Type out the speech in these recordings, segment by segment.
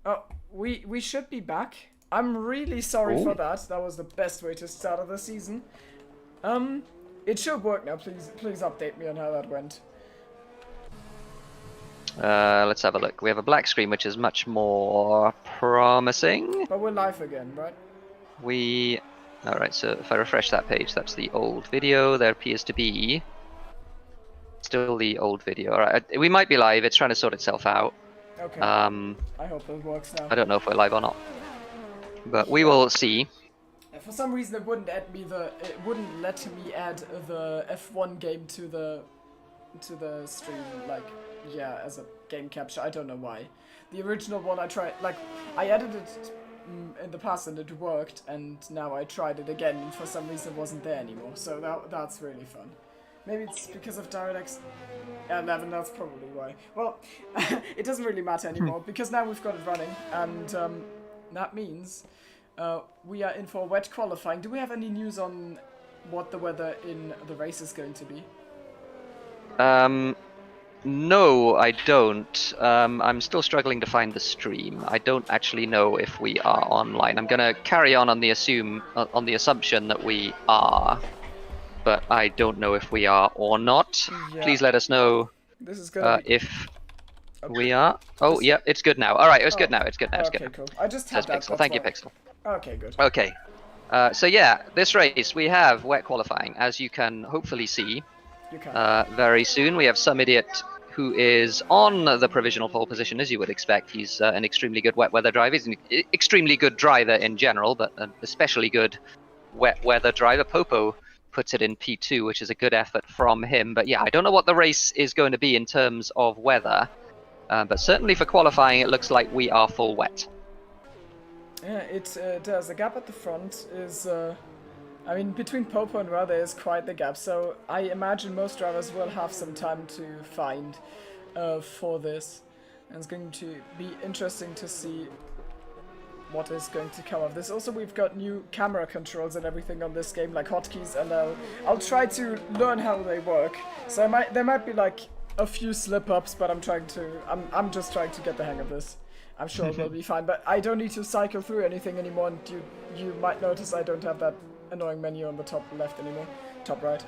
Oh, we should be back. I'm really sorry for that. That was the best way to start the season. It should work now. Please update me on how that went. Let's have a look. We have a black screen, which is much more promising. But we're live again, right? Alright, so if I refresh that page, that's the old video. There appears to be still the old video. Alright, we might be live. It's trying to sort itself out. Okay. I hope it works now. I don't know if we're live or not, but we will see. For some reason, it wouldn't let me add the F1 game to the stream, like, yeah, as a game capture. I don't know why. The original one I tried, like, I added it in the past and it worked, and now I tried it again and for some reason it wasn't there anymore. So that's really fun. Maybe it's because of DirectX 11, that's probably why. Well, it doesn't really matter anymore because now we've got it running, and that means we are in for wet qualifying. Do we have any news on what the weather in the race is going to be? No, I don't. I'm still struggling to find the stream. I don't actually know if we are online. I'm gonna carry on the assumption that we are, but I don't know if we are or not. Yeah. Please let us know if we are. Oh, yeah, it's good now. All right, it's good now. It's good now. It's good. Okay, cool. I just tapped that. Pixel. Thank you, Pixel. Okay, good. Okay. So yeah, this race we have wet qualifying, as you can hopefully see. You can. Very soon we have some idiot who is on the provisional pole position, as you would expect. He's an extremely good wet weather driver. He's an extremely good driver in general, but an especially good wet weather driver. Popo puts it in P2, which is a good effort from him. But yeah, I don't know what the race is going to be in terms of weather, but certainly for qualifying it looks like we are full wet. Yeah, it does. The gap at the front is, I mean, between Popo and Ra there is quite the gap, so I imagine most drivers will have some time to find for this. And it's going to be interesting to see what is going to come of this. Also, we've got new camera controls and everything on this game, like hotkeys, and I'll try to learn how they work. So there might be like a few slip-ups, but I'm just trying to get the hang of this. I'm sure it will be fine, but I don't need to cycle through anything anymore, and you might notice I don't have that annoying menu on the top left anymore, top right,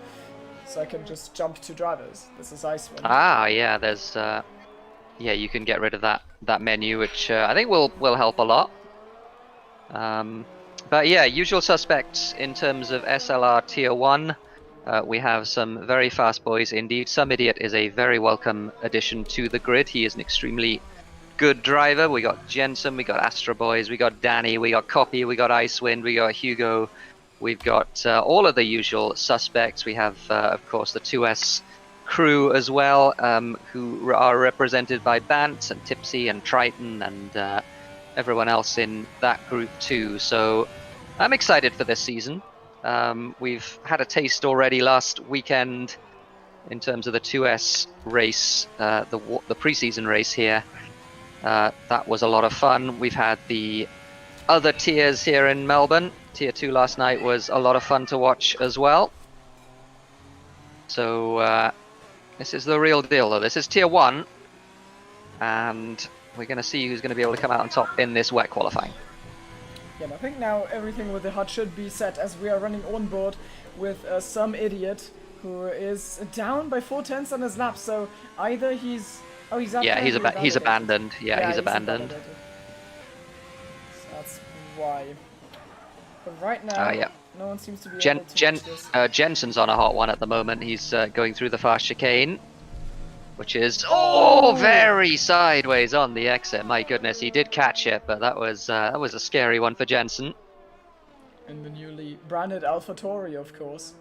so I can just jump to drivers. This is Icewind. Ah, yeah, there's yeah, you can get rid of that menu, which I think will help a lot. But yeah, usual suspects in terms of SLR tier 1. We have some very fast boys indeed. Some Idiot is a very welcome addition to the grid. He is an extremely good driver. We got Jensen, we got Astra Boys, we got Danny, we got Copy, we got Icewind, we got Hugo. We've got all of the usual suspects. We have, of course, the 2S crew as well, who are represented by Bant and Tipsy and Triton and everyone else in that group too. So I'm excited for this season. We've had a taste already last weekend in terms of the 2S race, the pre-season race here. That was a lot of fun. We've had the other tiers here in Melbourne. Tier 2 last night was a lot of fun to watch as well. So this is the real deal though. This is Tier 1, and we're going to see who's going to be able to come out on top in this wet qualifying. Yeah, and I think now everything with the HUD should be set, as we are running on board with some idiot who is down by 4/10 on his lap. So either he's up yeah, there, he's abandoned. Yeah, he's abandoned. So that's why. But right now, yeah. No one seems to be able to reach this. Jensen's on a hot one at the moment. He's going through the fast chicane, which is very sideways on the exit. My goodness, he did catch it, but that was a scary one for Jensen. In the newly branded AlphaTauri, of course.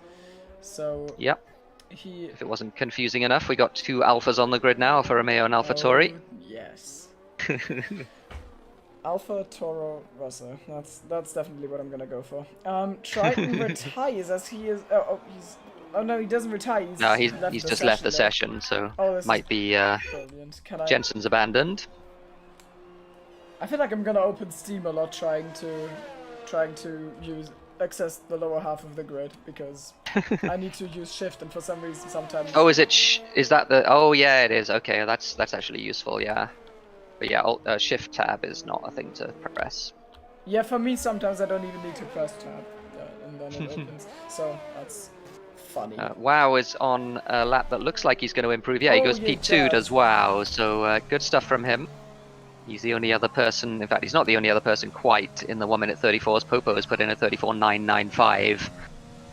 So yep. If it wasn't confusing enough, we got two Alphas on the grid now, Alfa Romeo and AlphaTauri. Yes. Alpha Toro Rosso. That's definitely what I'm gonna go for. Triton retires as he is. Oh no, he doesn't retire. He's just left the session, so might be Jensen's abandoned. I feel like I'm gonna open Steam a lot, trying to access the lower half of the grid, because I need to use shift, and for some reason sometimes. Oh, is that the? Oh yeah, it is. Okay, that's actually useful. Yeah. But yeah, Shift Tab is not a thing to press. Yeah, for me sometimes I don't even need to press tab, and then it opens. So that's funny. Wow is on a lap that looks like he's going to improve. Yeah, he goes P2, does Wow. So good stuff from him. He's the only other person, in fact, he's not the only other person quite in the 1 minute 34s. Popo has put in a 34.995.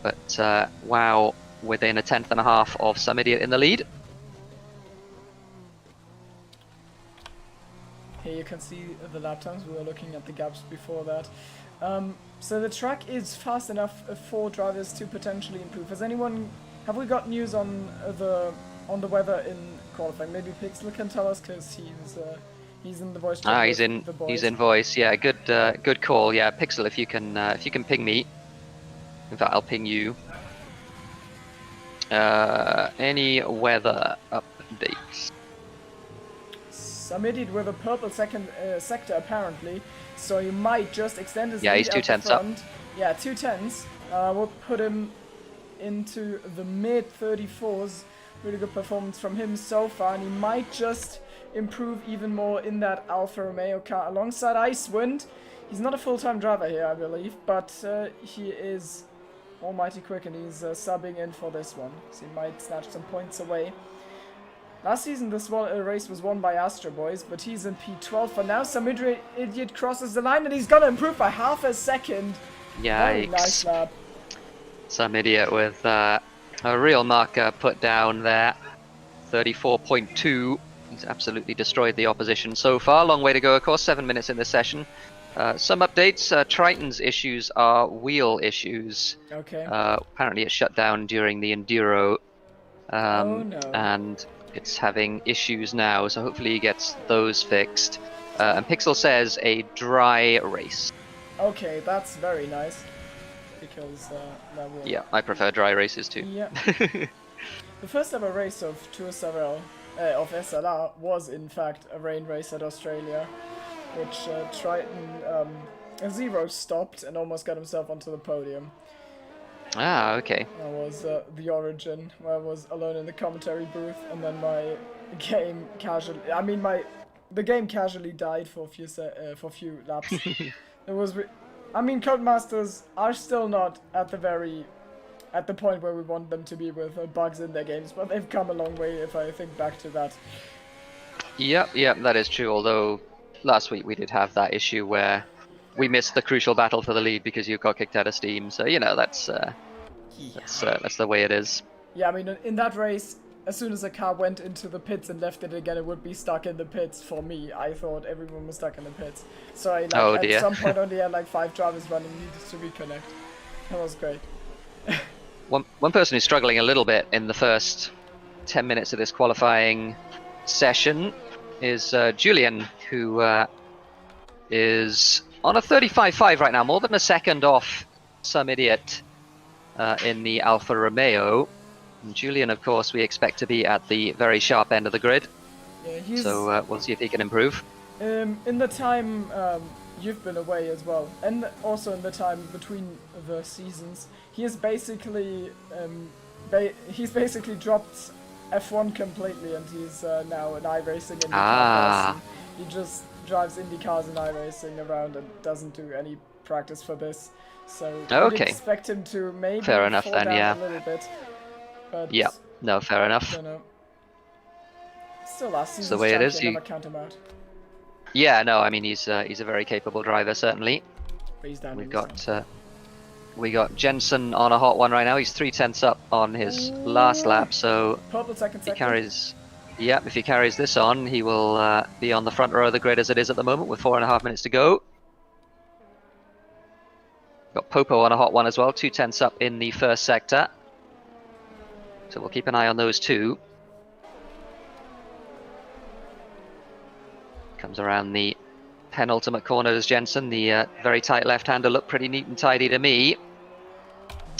But Wow within a tenth and a half of Some Idiot in the lead. Here you can see the lap times. We were looking at the gaps before that. So the track is fast enough for drivers to potentially improve. Have we got news on the weather in qualifying? Maybe Pixel can tell us, because he's in the voice chat. He's in voice. Yeah, good call. Yeah, Pixel, if you can ping me. In fact, I'll ping you. Any weather updates? Some idiot with a purple sector apparently, so you might just extend his lead. He's 2 tenths up. Yeah, 2 tenths. We'll put him into the mid 34s. Really good performance from him so far, and he might just improve even more in that Alfa Romeo car alongside Icewind. He's not a full-time driver here, I believe, but he is almighty quick, and he's subbing in for this one, so he might snatch some points away. Last season this race was won by Astro Boys, but he's in P12 for now. Some idiot crosses the line, and he's gonna improve by half a second. Yikes. Very nice lap. Some idiot with a real marker put down there. 34.2. He's absolutely destroyed the opposition so far. Long way to go, of course. 7 minutes in this session. Some updates. Triton's issues are wheel issues. Okay. Apparently it shut down during the Enduro. Oh no. And it's having issues now, so hopefully he gets those fixed. And Pixel says a dry race. Okay, that's very nice. Because that will... Yeah, I prefer dry races too. Yeah. The first ever race of of SLR was in fact a rain race at Australia, which Triton Zero stopped and almost got himself onto the podium. Ah, okay. That was the origin, where I was alone in the commentary booth, and then my game casually... the game casually died for a few laps. It was... Codemasters are still not at the point where we want them to be with bugs in their games, but they've come a long way if I think back to that. Yep, that is true, although last week we did have that issue where we missed the crucial battle for the lead because you got kicked out of Steam, so that's the way it is. Yeah, in that race, as soon as a car went into the pits and left it again, it would be stuck in the pits for me. I thought everyone was stuck in the pits. So at some point only had 5 drivers running, needed to reconnect. That was great. One person who's struggling a little bit in the first 10 minutes of this qualifying session is Julian, who is on a 35.5 right now, more than a second off Some Idiot in the Alfa Romeo. And Julian, of course, we expect to be at the very sharp end of the grid. Yeah, so we'll see if he can improve. In the time you've been away as well, and also in the time between the seasons, he is basically dropped F1 completely, and he's now an iRacing IndyCar person. He just drives IndyCars and iRacing around and doesn't do any practice for this. So I expect him to maybe fair enough fall then, down yeah. a little bit. But yeah, no, fair enough. Don't know. Still, last season's the way it is. Never count him out. Yeah, no, he's a very capable driver, certainly. But he's down. We got Jensen on a hot one right now. He's 3 tenths up on his last lap, so purple second. If he carries this on, he will be on the front row of the grid as it is at the moment with 4.5 minutes to go. Got Popo on a hot one as well, 2 tenths up in the first sector. So we'll keep an eye on those two. Comes around the penultimate corner as Jensen. The very tight left-hander looked pretty neat and tidy to me.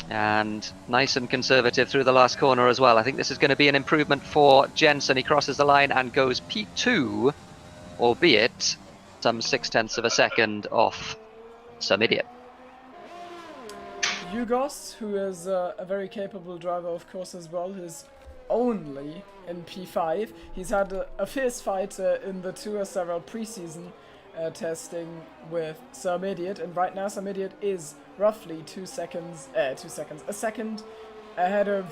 And nice and conservative through the last corner as well. I think this is going to be an improvement for Jensen. He crosses the line and goes P2, albeit some 0.6 of a second off Some Idiot. Yugos, who is a very capable driver, of course, as well. His only in P5. He's had a fierce fight in the Tour several preseason testing with Some Idiot, and right now Some Idiot is roughly a second ahead of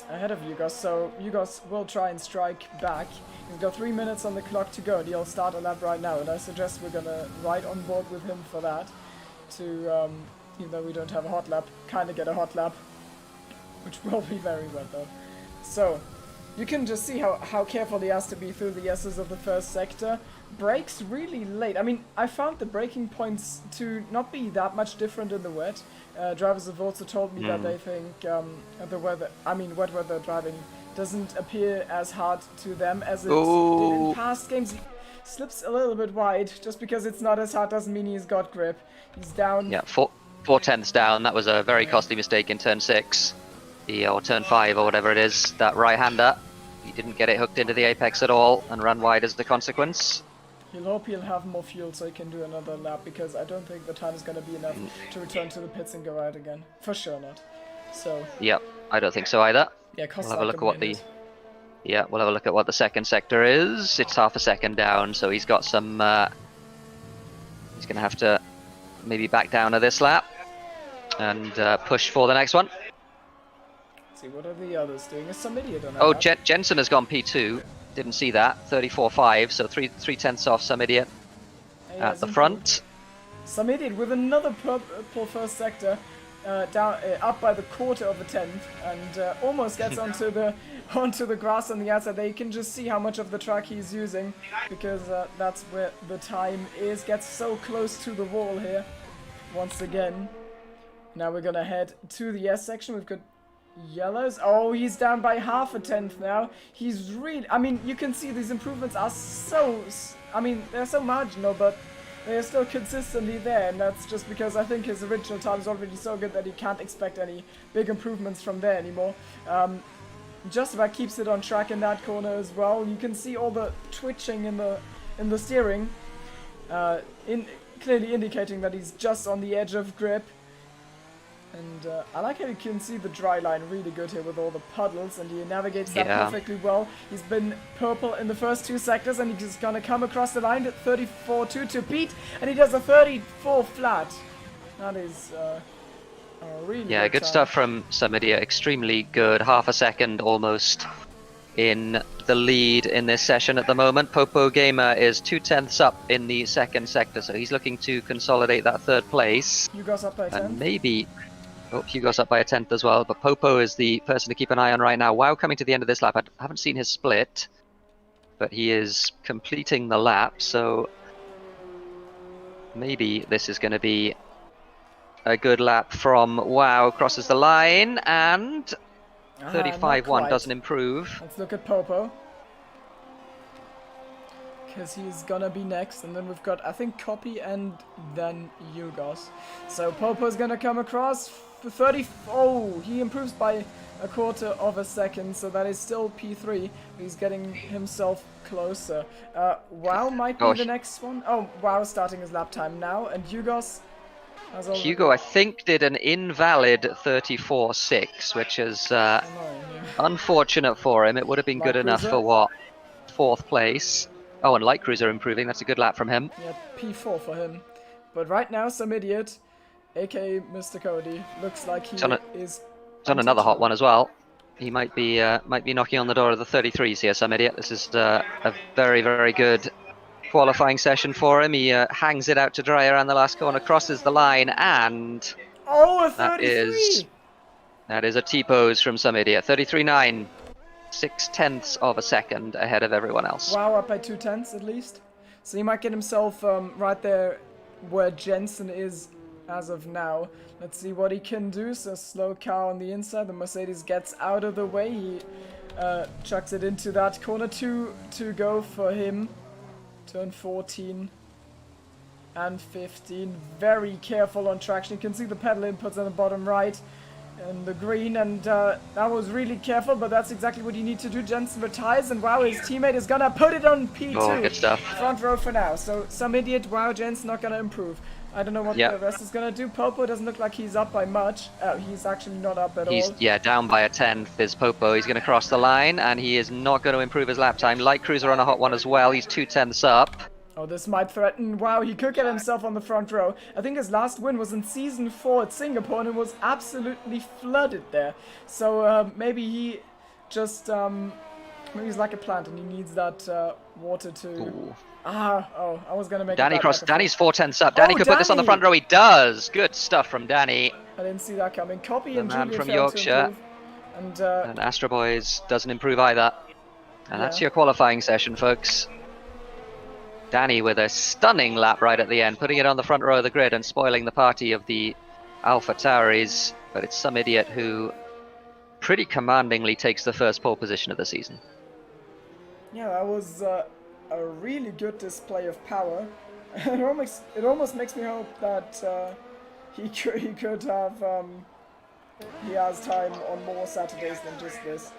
Yugos, so Yugos will try and strike back. He's got 3 minutes on the clock to go, and he'll start a lap right now, and I suggest we're gonna ride on board with him for that, to, even though we don't have a hot lap, kind of get a hot lap, which will be very wet though. So, you can just see how careful he has to be through the S's of the first sector. Brakes really late. I mean, I found the braking points to not be that much different in the wet. Drivers have also told me that they think wet weather driving doesn't appear as hard to them as it did in past games. He slips a little bit wide. Just because it's not as hard doesn't mean he's got grip. He's down. Yeah, 4/10ths down. That was a very costly mistake in turn 6. Or turn 5 or whatever it is. That right-hander. He didn't get it hooked into the apex at all and ran wide as the consequence. He'll hope he'll have more fuel so he can do another lap, because I don't think the time is going to be enough to return to the pits and go out again. For sure not. So. Yep, I don't think so either. Yeah, we'll have a look at what we'll have a look at what the second sector is. It's half a second down, so he's got some. He's going to have to maybe back down to this lap and push for the next one. Let's see, what are the others doing? Is Some Idiot on that? Oh, Jensen has gone P2. Didn't see that. 34.5, so 3/10ths off Some Idiot at the front. Some Idiot with another purple first sector, up by the quarter of a tenth, and almost gets onto the grass on the outside. There you can just see how much of the track he's using, because that's where the time is. Gets so close to the wall here, once again. Now we're gonna head to the S section. We've got yellows. Oh, he's down by half a tenth now. He's really, I mean, you can see these improvements are so, I mean, they're so marginal, but they're still consistently there, and that's just because I think his original time is already so good that he can't expect any big improvements from there anymore. Just about keeps it on track in that corner as well. You can see all the twitching in the steering, clearly indicating that he's just on the edge of grip. And I like how you can see the dry line really good here with all the puddles, and he navigates that perfectly well. He's been purple in the first 2 sectors, and he's gonna come across the line at 34.2 to beat, and he does a 34 flat. That is a really good stuff from Some Idiot. Extremely good. Half a second almost in the lead in this session at the moment. Popo Gamer is 2/10ths up in the second sector, so he's looking to consolidate that third place. Hugo's up by 10. And maybe. Oh, Hugo's up by a 10th as well, but Popo is the person to keep an eye on right now. Wow, coming to the end of this lap. I haven't seen his split, but he is completing the lap, so maybe this is going to be a good lap from Wow. Crosses the line, and 35.1 doesn't improve. Let's look at Popo, because he's gonna be next, and then we've got, I think, Copy and then Yugos. So Popo's gonna come across for 30. Oh, he improves by a quarter of a second, so that is still P3. He's getting himself closer. Wow might be the next one. Oh, Wow starting his lap time now, and Yugos. Hugo, I think, did an invalid 34.6, which is unfortunate for him. It would have been good enough for what? 4th place. Oh, and Light Cruiser improving. That's a good lap from him. Yeah, P4 for him. But right now, Some Idiot, aka Mr. Cody, looks like he is. He's on another hot one as well. He might be knocking on the door of the 33s here, Some Idiot. This is a very, very good qualifying session for him. He hangs it out to dry around the last corner, crosses the line, and a 33! That is a T-pose from Some Idiot. 33.9. 6/10ths of a second ahead of everyone else. Wow, up by 2/10ths at least. So he might get himself right there where Jensen is as of now. Let's see what he can do. So slow car on the inside. The Mercedes gets out of the way. He chucks it into that corner. 2 to go for him. Turn 14 and 15. Very careful on traction. You can see the pedal inputs on the bottom right. in the green, and that was really careful, but that's exactly what you need to do. Jensen retires, and wow, his teammate is gonna put it on P2. Oh, good stuff. Front row for now. So some idiot, wow, Jensen not gonna improve. I don't know what the rest is gonna do. Popo doesn't look like he's up by much. He's actually not up at all. Yeah, down by a tenth is Popo. He's going to cross the line, and he is not going to improve his lap time. Light Cruiser on a hot one as well. He's 2/10ths up. Oh, this might threaten. Wow, he could get himself on the front row. I think his last win was in Season 4 at Singapore, and it was absolutely flooded there. So maybe he just, maybe he's like a plant, and he needs that water to... Ooh. I was gonna make Danny cross. Danny's 4/10ths up. Danny could put this on the front row. He does. Good stuff from Danny. I didn't see that coming. Copy The and man Julia from failed to Yorkshire. improve. And Astro Boys doesn't improve either. And that's your qualifying session, folks. Danny with a stunning lap right at the end, putting it on the front row of the grid and spoiling the party of the Alpha Tauris. But it's some idiot who pretty commandingly takes the first pole position of the season. Yeah, that was a really good display of power. It almost makes me hope that he could have he has time on more Saturdays than just this.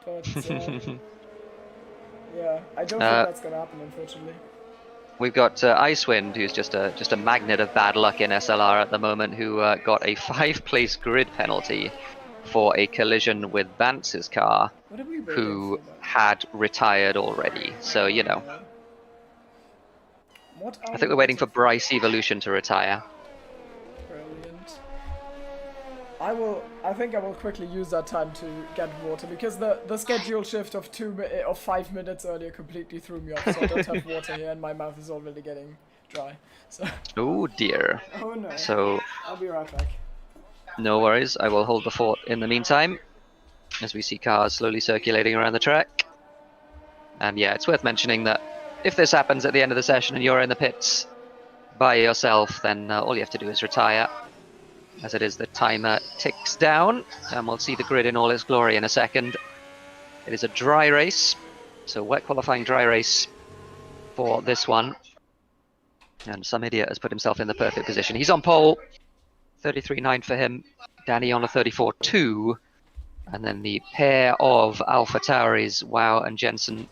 But yeah, I don't think that's gonna happen, unfortunately. We've got Icewind, who's just a magnet of bad luck in SLR at the moment, who got a 5-place grid penalty for a collision with Vance's car, who had retired already. So, you know. I think we're waiting for Bryce Evolution to retire. Brilliant. I think I will quickly use that time to get water, because the schedule shift of 5 minutes earlier completely threw me off. So I don't have water here, and my mouth is already getting dry. So. Oh dear. Oh no. So I'll be right back. No worries. I will hold the fort in the meantime, as we see cars slowly circulating around the track. And yeah, it's worth mentioning that if this happens at the end of the session and you're in the pits by yourself, then all you have to do is retire. As it is, the timer ticks down, and we'll see the grid in all its glory in a second. It is a dry race, so wet qualifying dry race for this one. And some idiot has put himself in the perfect position. He's on pole, 33.9 for him. Danny on a 34.2. And then the pair of Alpha Tauris, Wow and Jensen,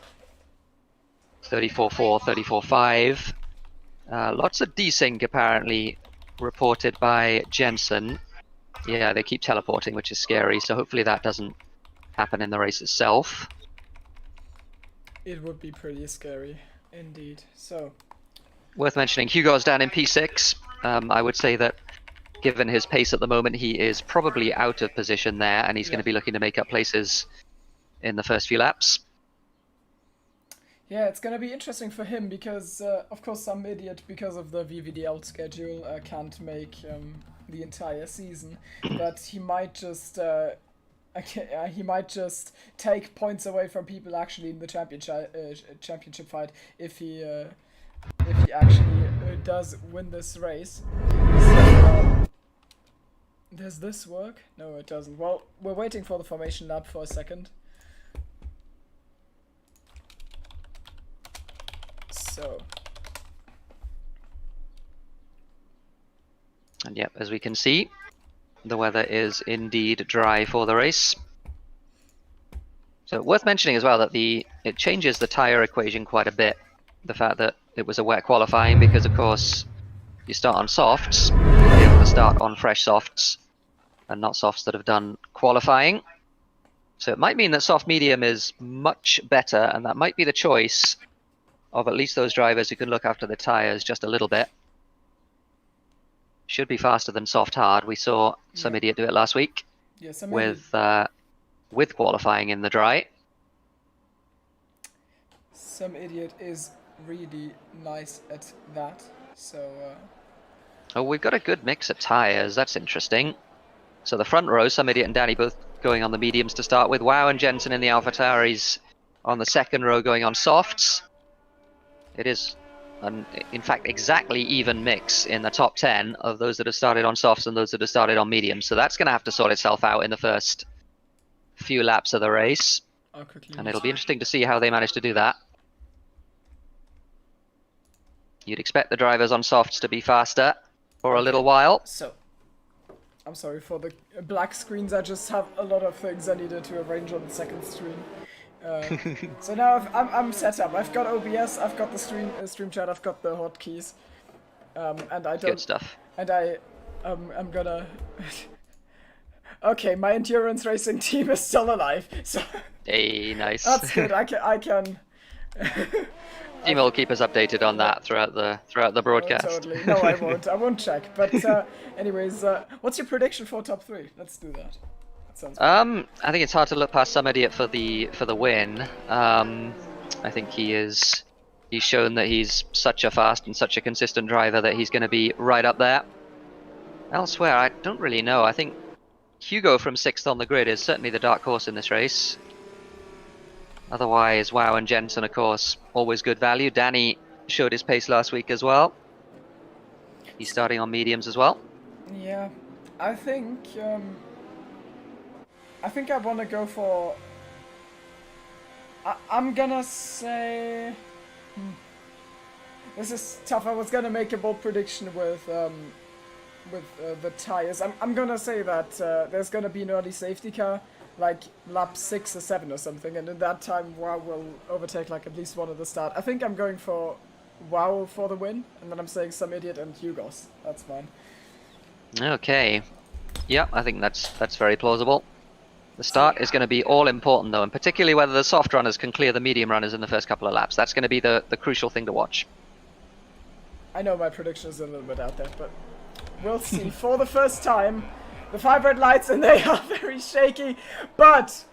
34.4, 34.5. Lots of desync apparently reported by Jensen. Yeah, they keep teleporting, which is scary, so hopefully that doesn't happen in the race itself. It would be pretty scary, indeed. So, worth mentioning, Hugo's down in P6. I would say that given his pace at the moment, he is probably out of position there, and he's going to be looking to make up places in the first few laps. Yeah, it's going to be interesting for him because, of course, some idiot, because of the VVDL schedule, can't make the entire season. But he might just take points away from people actually in the championship fight if he actually does win this race. So, does this work? No, it doesn't. Well, we're waiting for the formation lap for a second. So. And yep, as we can see, the weather is indeed dry for the race. So worth mentioning as well that it changes the tyre equation quite a bit. The fact that it was a wet qualifying, because of course you start on softs, you're able to start on fresh softs and not softs that have done qualifying. So it might mean that soft medium is much better, and that might be the choice of at least those drivers who can look after the tyres just a little bit. Should be faster than soft hard. We saw some idiot do it last week with qualifying in the dry. Some idiot is really nice at that. So. Oh, we've got a good mix of tyres. That's interesting. So the front row, some idiot and Danny both going on the mediums to start with. Wow and Jensen in the Alpha Tauris on the second row going on softs. It is, in fact, exactly even mix in the top 10 of those that have started on softs and those that have started on mediums. So that's going to have to sort itself out in the first few laps of the race. And it'll be interesting to see how they manage to do that. You'd expect the drivers on softs to be faster for a little while. So, I'm sorry for the black screens. I just have a lot of things I needed to arrange on the second screen. So now I'm set up. I've got OBS, I've got the stream chat, I've got the hotkeys, and I don't. Good stuff. And I'm gonna. Okay, my endurance racing team is still alive. So. Hey, nice. That's good. I can. Team will keep us updated on that throughout the broadcast. Oh, totally. No, I won't. I won't check. But anyways, what's your prediction for top 3? Let's do that. That sounds good. I think it's hard to look past some idiot for the win. I think he's shown that he's such a fast and such a consistent driver that he's going to be right up there. Elsewhere, I don't really know. I think Hugo from 6th on the grid is certainly the dark horse in this race. Otherwise, Wow and Jensen, of course, always good value. Danny showed his pace last week as well. He's starting on mediums as well. Yeah, I think I want to go for. I'm gonna say. This is tough. I was gonna make a bold prediction with the tires. I'm gonna say that there's gonna be an early safety car, like lap 6 or 7 or something, and in that time Wow will overtake like at least one at the start. I think I'm going for Wow for the win, and then I'm saying some idiot and Hugos. That's fine. Okay. Yeah, I think that's very plausible. The start is going to be all important though, and particularly whether the soft runners can clear the medium runners in the first couple of laps. That's going to be the crucial thing to watch. I know my prediction is a little bit out there, but we'll see. For the first time, the 5 red lights, and they are very shaky, but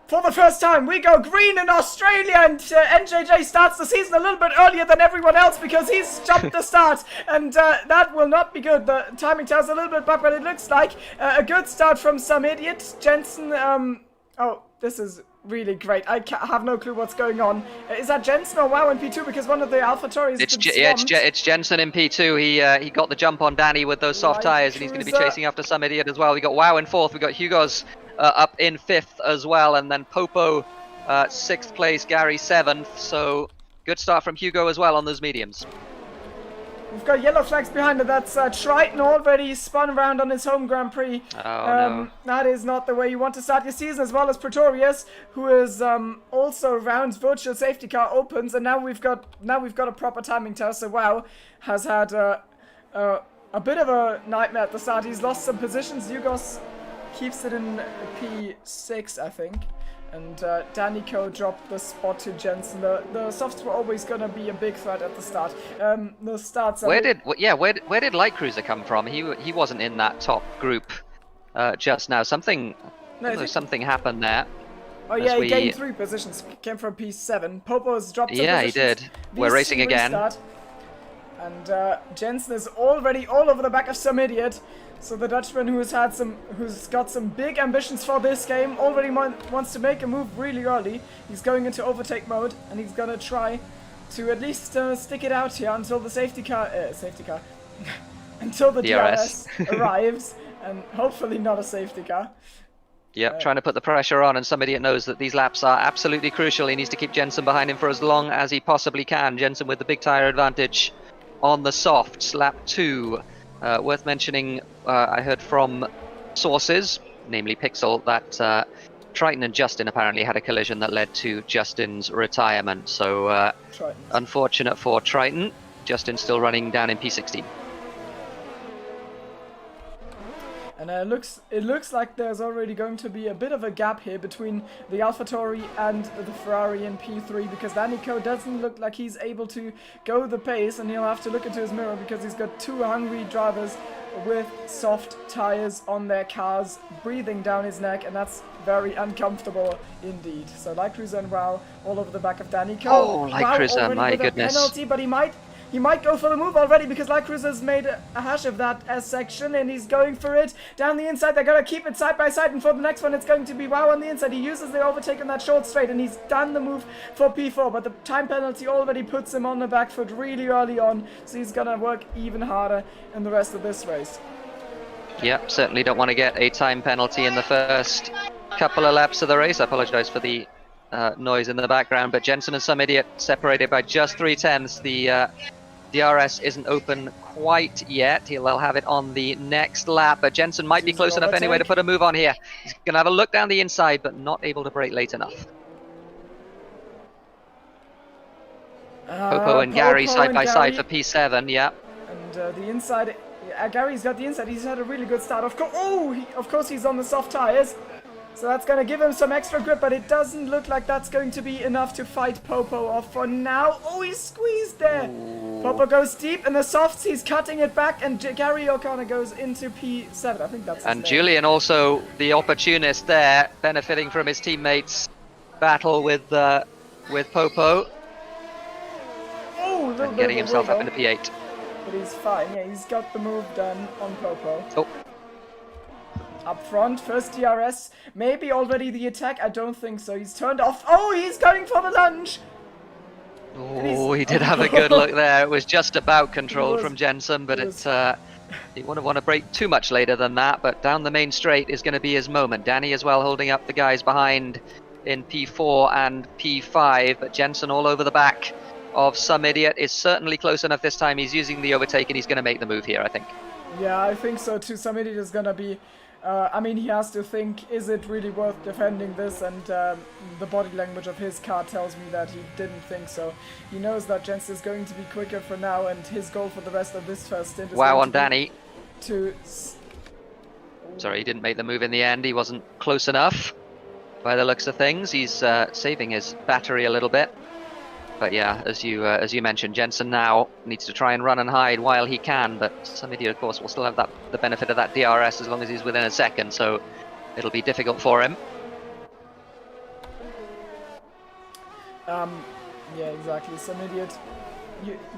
for the first time we go green in Australia, and NJJ starts the season a little bit earlier than everyone else because he's jumped the start, and that will not be good. The timing tells a little bit back, but it looks like a good start from some idiot. Jensen, oh, this is really great. I have no clue what's going on. Is that Jensen or Wow in P2? Because one of the AlphaTauris it's Jensen in P2. He got the jump on Danny with those soft tyres, and he's going to be chasing after some idiot as well. We got Wow in 4th. We got Hugo's up in 5th as well, and then Popo 6th place, Gary 7th. So good start from Hugo as well on those mediums. We've got yellow flags behind it. That's Triton already spun around on his home Grand Prix. Oh, no. That is not the way you want to start your season, as well as Pretorius, who is also around. Virtual safety car opens, and now we've got a proper timing test. So Wow has had a bit of a nightmare at the start. He's lost some positions. Yugos keeps it in P6, I think. And Danico dropped the spot to Jensen. The softs were always going to be a big threat at the start. The starts. Where did Light Cruiser come from? He wasn't in that top group just now. Something happened there. Oh yeah, he gained 3 positions. Came from P7. Popo's dropped. Yeah, he did. We're racing again. And Jensen is already all over the back of some idiot. So the Dutchman, who's got some big ambitions for this game, already wants to make a move really early. He's going into overtake mode, and he's gonna try to at least stick it out here until the safety car, until the DRS arrives, and hopefully not a safety car. Yep, trying to put the pressure on, and some idiot knows that these laps are absolutely crucial. He needs to keep Jensen behind him for as long as he possibly can. Jensen with the big tyre advantage on the softs. Lap 2. Worth mentioning, I heard from sources, namely Pixel, that Triton and Justin apparently had a collision that led to Justin's retirement. So unfortunate for Triton. Justin's still running down in P16. And it looks like there's already going to be a bit of a gap here between the AlphaTauri and the Ferrari in P3, because Danico doesn't look like he's able to go the pace, and he'll have to look into his mirror because he's got 2 hungry drivers with soft tires on their cars breathing down his neck, and that's very uncomfortable indeed. So Light Cruiser and Wow all over the back of Danico. Oh, Light Cruiser, my goodness. Penalty, but he might go for the move already, because Light Cruiser's made a hash of that S section, and he's going for it down the inside. They're going to keep it side by side, and for the next one it's going to be Wow on the inside. He uses the overtake on that short straight, and he's done the move for P4, but the time penalty already puts him on the back foot really early on, so he's going to work even harder in the rest of this race. Yep, certainly don't want to get a time penalty in the first couple of laps of the race. I apologise for the noise in the background, but Jensen and some idiot separated by just 0.3. DRS isn't open quite yet. They'll have it on the next lap, but Jensen might be close enough anyway to put a move on here. He's going to have a look down the inside, but not able to brake late enough. Popo and Gary side by side for P7, yeah. And the inside, Gary's got the inside. He's had a really good start. Of course he's on the soft tires. So that's going to give him some extra grip, but it doesn't look like that's going to be enough to fight Popo off for now. Oh, he's squeezed there. Ooh. Popo goes deep in the softs. He's cutting it back, and Gary O'Connor goes into P7. I think that's his name. Julian also, the opportunist there, benefiting from his teammates' battle with Popo. Oh, and getting himself up into P8. But he's fine. Yeah, he's got the move done on Popo. Oh. Up front, first DRS, maybe already the attack, I don't think so, he's turned off, oh, he's going for the lunge! Oh, he did have a good look there, it was just about controlled from Jensen, but he wouldn't want to brake too much later than that, but down the main straight is going to be his moment. Danny as well holding up the guys behind in P4 and P5, but Jensen all over the back of Some Idiot is certainly close enough this time. He's using the overtake and he's going to make the move here, I think. Yeah, I think so too. Some Idiot is going to be... I mean, he has to think, is it really worth defending this? And the body language of his car tells me that he didn't think so. He knows that Jensen is going to be quicker for now, and his goal for the rest of this first stint is on Danny. Sorry, he didn't make the move in the end. He wasn't close enough by the looks of things. He's saving his battery a little bit. But yeah, as you mentioned, Jensen now needs to try and run and hide while he can, but Some Idiot, of course, will still have the benefit of that DRS as long as he's within a second, so it'll be difficult for him. Yeah, exactly. Some Idiot.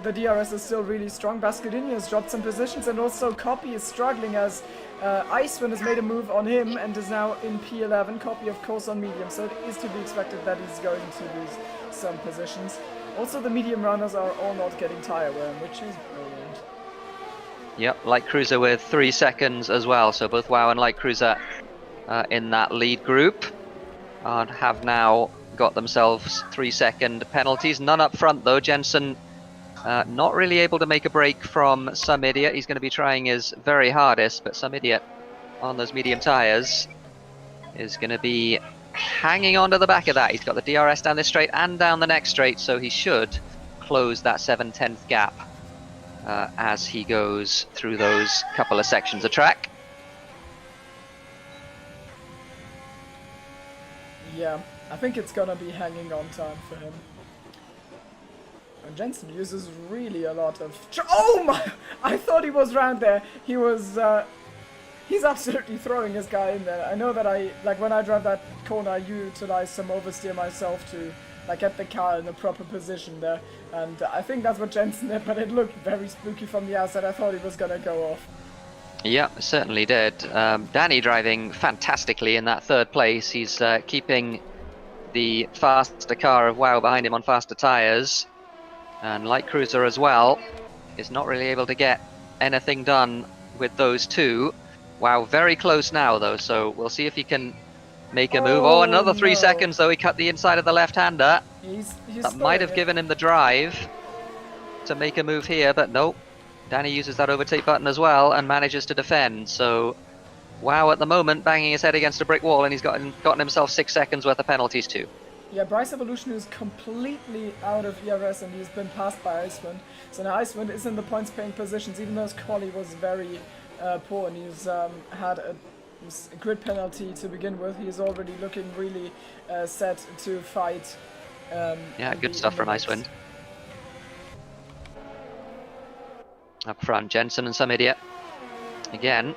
The DRS is still really strong. Bascadini has dropped some positions, and also Copy is struggling as Icewind has made a move on him and is now in P11. Copy, of course, on medium, so it is to be expected that he's going to lose some positions. Also, the medium runners are all not getting tire wear, which is brilliant. Yep, Light Cruiser with 3 seconds as well, so both WoW and Light Cruiser in that lead group have now got themselves 3-second penalties. None up front though. Jensen not really able to make a break from Some Idiot. He's going to be trying his very hardest, but Some Idiot on those medium tires is going to be hanging on to the back of that. He's got the DRS down this straight and down the next straight, so he should close that 7/10 gap as he goes through those couple of sections of track. Yeah, I think it's gonna be hanging on time for him. And Jensen uses really a lot of... Oh my! I thought he was round there. He was... He's absolutely throwing his guy in there. I know that when I drive that corner, I utilize some oversteer myself to get the car in the proper position there. And I think that's what Jensen did, but it looked very spooky from the outside. I thought he was going to go off. Yeah, certainly did. Danny driving fantastically in that third place. He's keeping the faster car of WoW behind him on faster tyres. And Light Cruiser as well is not really able to get anything done with those two. WoW very close now though, so we'll see if he can make a move. Oh, another 3 seconds though. He cut the inside of the left-hander. That might have given him the drive to make a move here, but nope. Danny uses that overtake button as well and manages to defend. So WoW at the moment banging his head against a brick wall, and he's gotten himself 6 seconds worth of penalties too. Yeah, Bryce Evolution is completely out of ERS and he's been passed by Icewind. So now Icewind is in the points paying positions, even though his quali was very poor, and he's had a grid penalty to begin with. He's already looking really set to fight. Yeah, good stuff from Icewind. Up front, Jensen and Some Idiot. Again,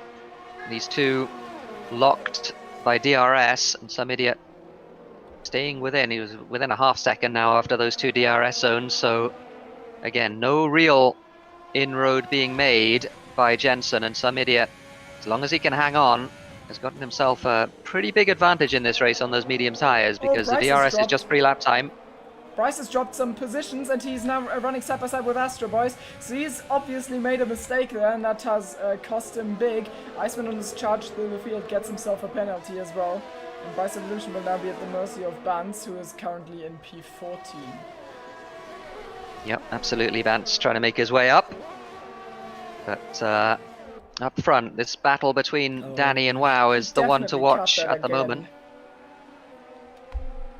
these two locked by DRS, and Some Idiot staying within. He was within a half second now after those two DRS zones, so again, no real inroad being made by Jensen, and Some Idiot, as long as he can hang on, has gotten himself a pretty big advantage in this race on those medium tyres, because the DRS is just pre-lap time. Bryce has dropped some positions and he's now running side by side with Astro Boys, so he's obviously made a mistake there, and that has cost him big. Iceman on his charge through the field gets himself a penalty as well, and Bryce Evolution will now be at the mercy of Bans, who is currently in P14. Yep, absolutely. Vance trying to make his way up. But up front, this battle between Danny and Wow is the one to watch at the moment.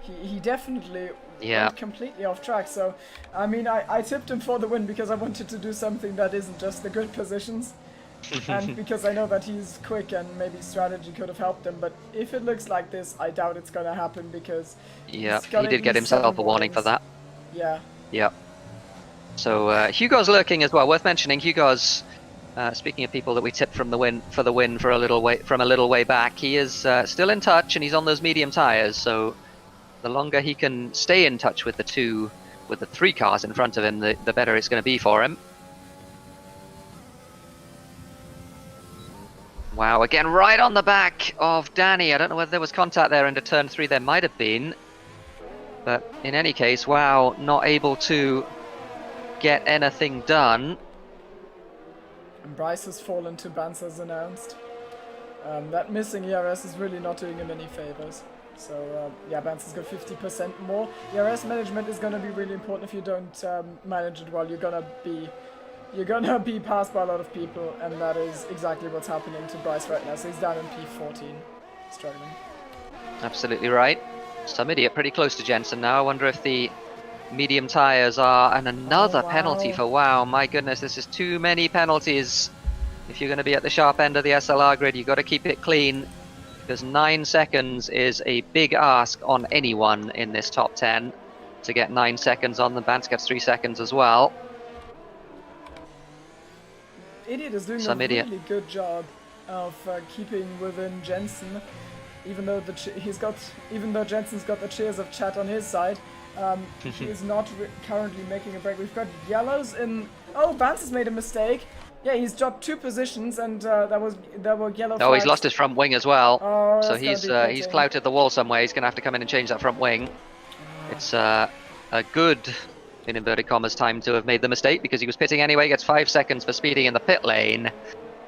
He definitely went completely off track. So, I mean, I tipped him for the win because I wanted to do something that isn't just the good positions. And because I know that he's quick and maybe strategy could have helped him. But if it looks like this, I doubt it's going to happen because... Yeah, he did get himself a warning for that. Yeah. Yep. So Hugo's lurking as well. Worth mentioning, Hugo's... speaking of people that we tipped from the win for a little way back, he is still in touch and he's on those medium tires. So the longer he can stay in touch with the three cars in front of him, the better it's going to be for him. Wow, again right on the back of Danny. I don't know whether there was contact there into turn 3. There might have been, but in any case, Wow not able to get anything done. And Bryce has fallen to Vance as announced. That missing ERS is really not doing him any favors. So yeah, Vance has got 50% more. ERS management is going to be really important. If you don't manage it well, you're gonna be passed by a lot of people, and that is exactly what's happening to Bryce right now. So he's down in P14, struggling. Absolutely right. Some idiot pretty close to Jensen now. I wonder if the medium tires are, and another penalty for Wow. My goodness, this is too many penalties. If you're going to be at the sharp end of the SLR grid, you've got to keep it clean, because 9 seconds is a big ask on anyone in this top 10. To get 9 seconds on them, Vance gets 3 seconds as well. Idiot is doing a really good job of keeping within Jensen, even though Jensen's got the cheers of chat on his side. He is not currently making a break. We've got yellows in. Oh, Vance has made a mistake. Yeah, he's dropped 2 positions, and there were yellow. Oh, he's lost his front wing as well. Oh, so he's clouted the wall somewhere. He's gonna have to come in and change that front wing. It's a good, in inverted commas, time to have made the mistake, because he was pitting anyway. Gets 5 seconds for speeding in the pit lane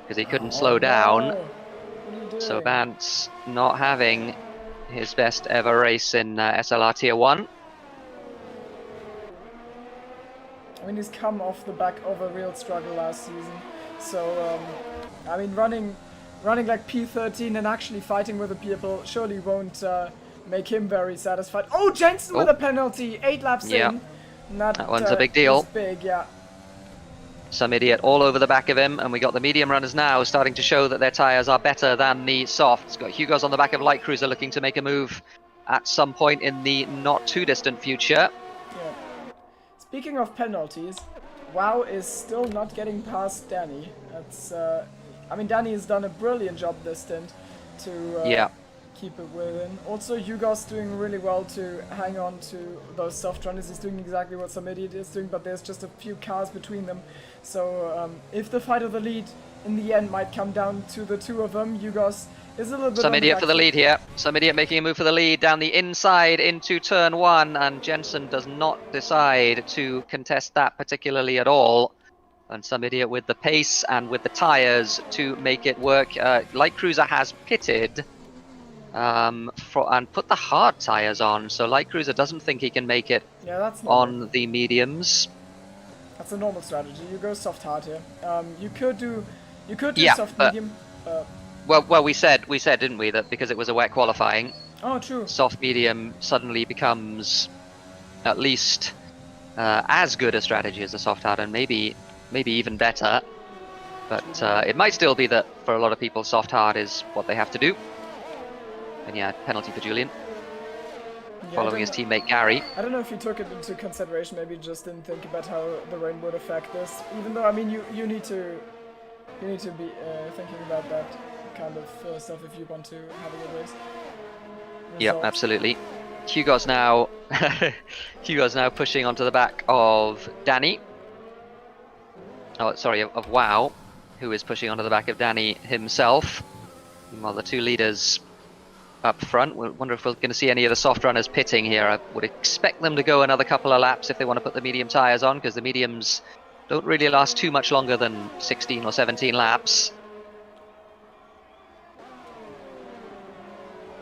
because he couldn't slow down. So Vance not having his best ever race in SLR Tier 1. I mean, he's come off the back of a real struggle last season. So, I mean, running like P13 and actually fighting with the people surely won't make him very satisfied. Oh, Jensen with a penalty, 8 laps in. That one's a big deal. Big, yeah. Some idiot all over the back of him, and we got the medium runners now starting to show that their tyres are better than the softs. Got Hugo's on the back of Light Cruiser looking to make a move at some point in the not too distant future. Yeah. Speaking of penalties, Wow is still not getting past Danny. That's, I mean, Danny has done a brilliant job this stint to keep it within. Also, Hugo's doing really well to hang on to those soft runners. He's doing exactly what some idiot is doing, but there's just a few cars between them. So if the fight of the lead in the end might come down to the 2 of them, Hugo's is a little bit... Some idiot for the lead here. Some idiot making a move for the lead down the inside into turn 1, and Jensen does not decide to contest that particularly at all. And some idiot with the pace and with the tyres to make it work. Light Cruiser has pitted and put the hard tyres on, so Light Cruiser doesn't think he can make it on the mediums. That's a normal strategy. You go soft hard here. You could do soft medium. Well, we said, didn't we, that because it was a wet qualifying. Oh, true. Soft medium suddenly becomes at least as good a strategy as the soft hard, and maybe even better. But it might still be that for a lot of people, soft hard is what they have to do. And yeah, penalty for Julian. Following his teammate Gary. I don't know if you took it into consideration. Maybe you just didn't think about how the rain would affect this. Even though, I mean, you need to be thinking about that kind of stuff if you want to have a good race. Yep, absolutely. Hugo's now pushing onto the back of Danny. Oh, sorry, of Wow, who is pushing onto the back of Danny himself. While the 2 leaders up front, we wonder if we're going to see any of the soft runners pitting here. I would expect them to go another couple of laps if they want to put the medium tyres on, because the mediums don't really last too much longer than 16 or 17 laps.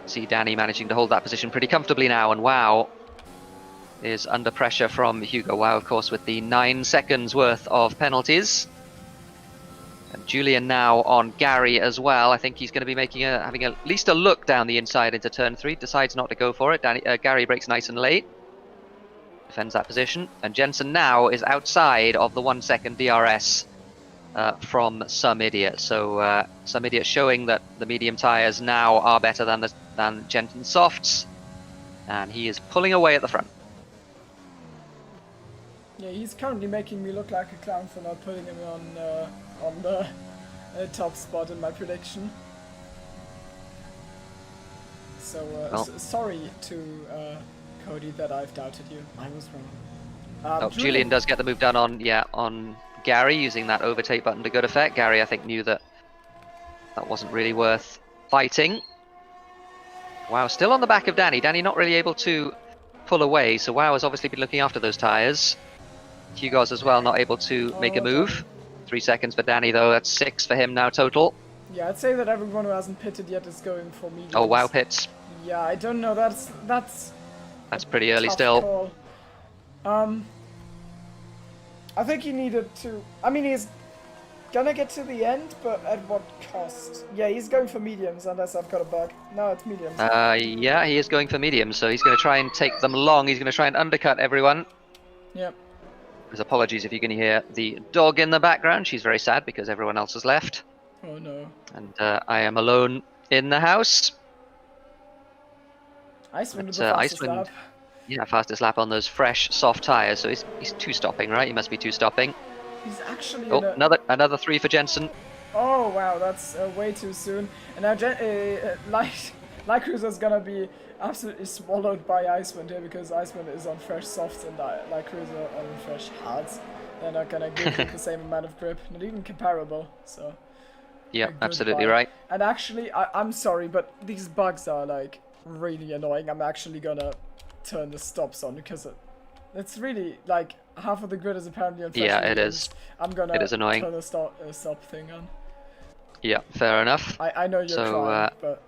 See Danny managing to hold that position pretty comfortably now, and Wow is under pressure from Hugo. Wow, of course, with the 9 seconds worth of penalties. And Julian now on Gary as well. I think he's going to be having at least a look down the inside into turn 3. Decides not to go for it. Gary brakes nice and late. Defends that position. And Jensen now is outside of the 1 second DRS from Some Idiot. So Some Idiot showing that the medium tyres now are better than Jensen's softs. And he is pulling away at the front. Yeah, he's currently making me look like a clown for not putting him on the top spot in my prediction. So well, sorry to Cody that I've doubted you. I was wrong. Julian does get the move done on Gary using that overtake button to good effect. Gary, I think, knew that wasn't really worth fighting. Wow, still on the back of Danny. Danny not really able to pull away, so Wow has obviously been looking after those tyres. Hugo's as well not able to make a move. 3 seconds for Danny though, that's 6 for him now total. Yeah, I'd say that everyone who hasn't pitted yet is going for mediums. Oh, Wow pits. Yeah, I don't know, that's pretty early still. Call. I think he needed to, I mean he's gonna get to the end, but at what cost? Yeah, he's going for mediums unless I've got a bug. No, it's mediums. Yeah, he is going for mediums, so he's going to try and take them long. He's going to try and undercut everyone. Yep. There's apologies if you can hear the dog in the background. She's very sad because everyone else has left. Oh no. And I am alone in the house. Icewind is the fastest lap. Yeah, fastest lap on those fresh, soft tyres. So he's 2-stopping, right? He must be 2-stopping. He's actually another 3 for Jensen. Oh wow, that's way too soon. And now Light Cruiser's gonna be absolutely swallowed by Icewind here because Icewind is on fresh softs and Light Cruiser on fresh hards. They're not gonna give you the same amount of grip, not even comparable. So yeah, absolutely right. And actually, I'm sorry, but these bugs are like really annoying. I'm actually gonna turn the stops on because it's really like half of the grid is apparently on fresh. Yeah, it is. I'm gonna it is annoying. Turn the stop thing on. Yeah, fair enough. I know you're trying, but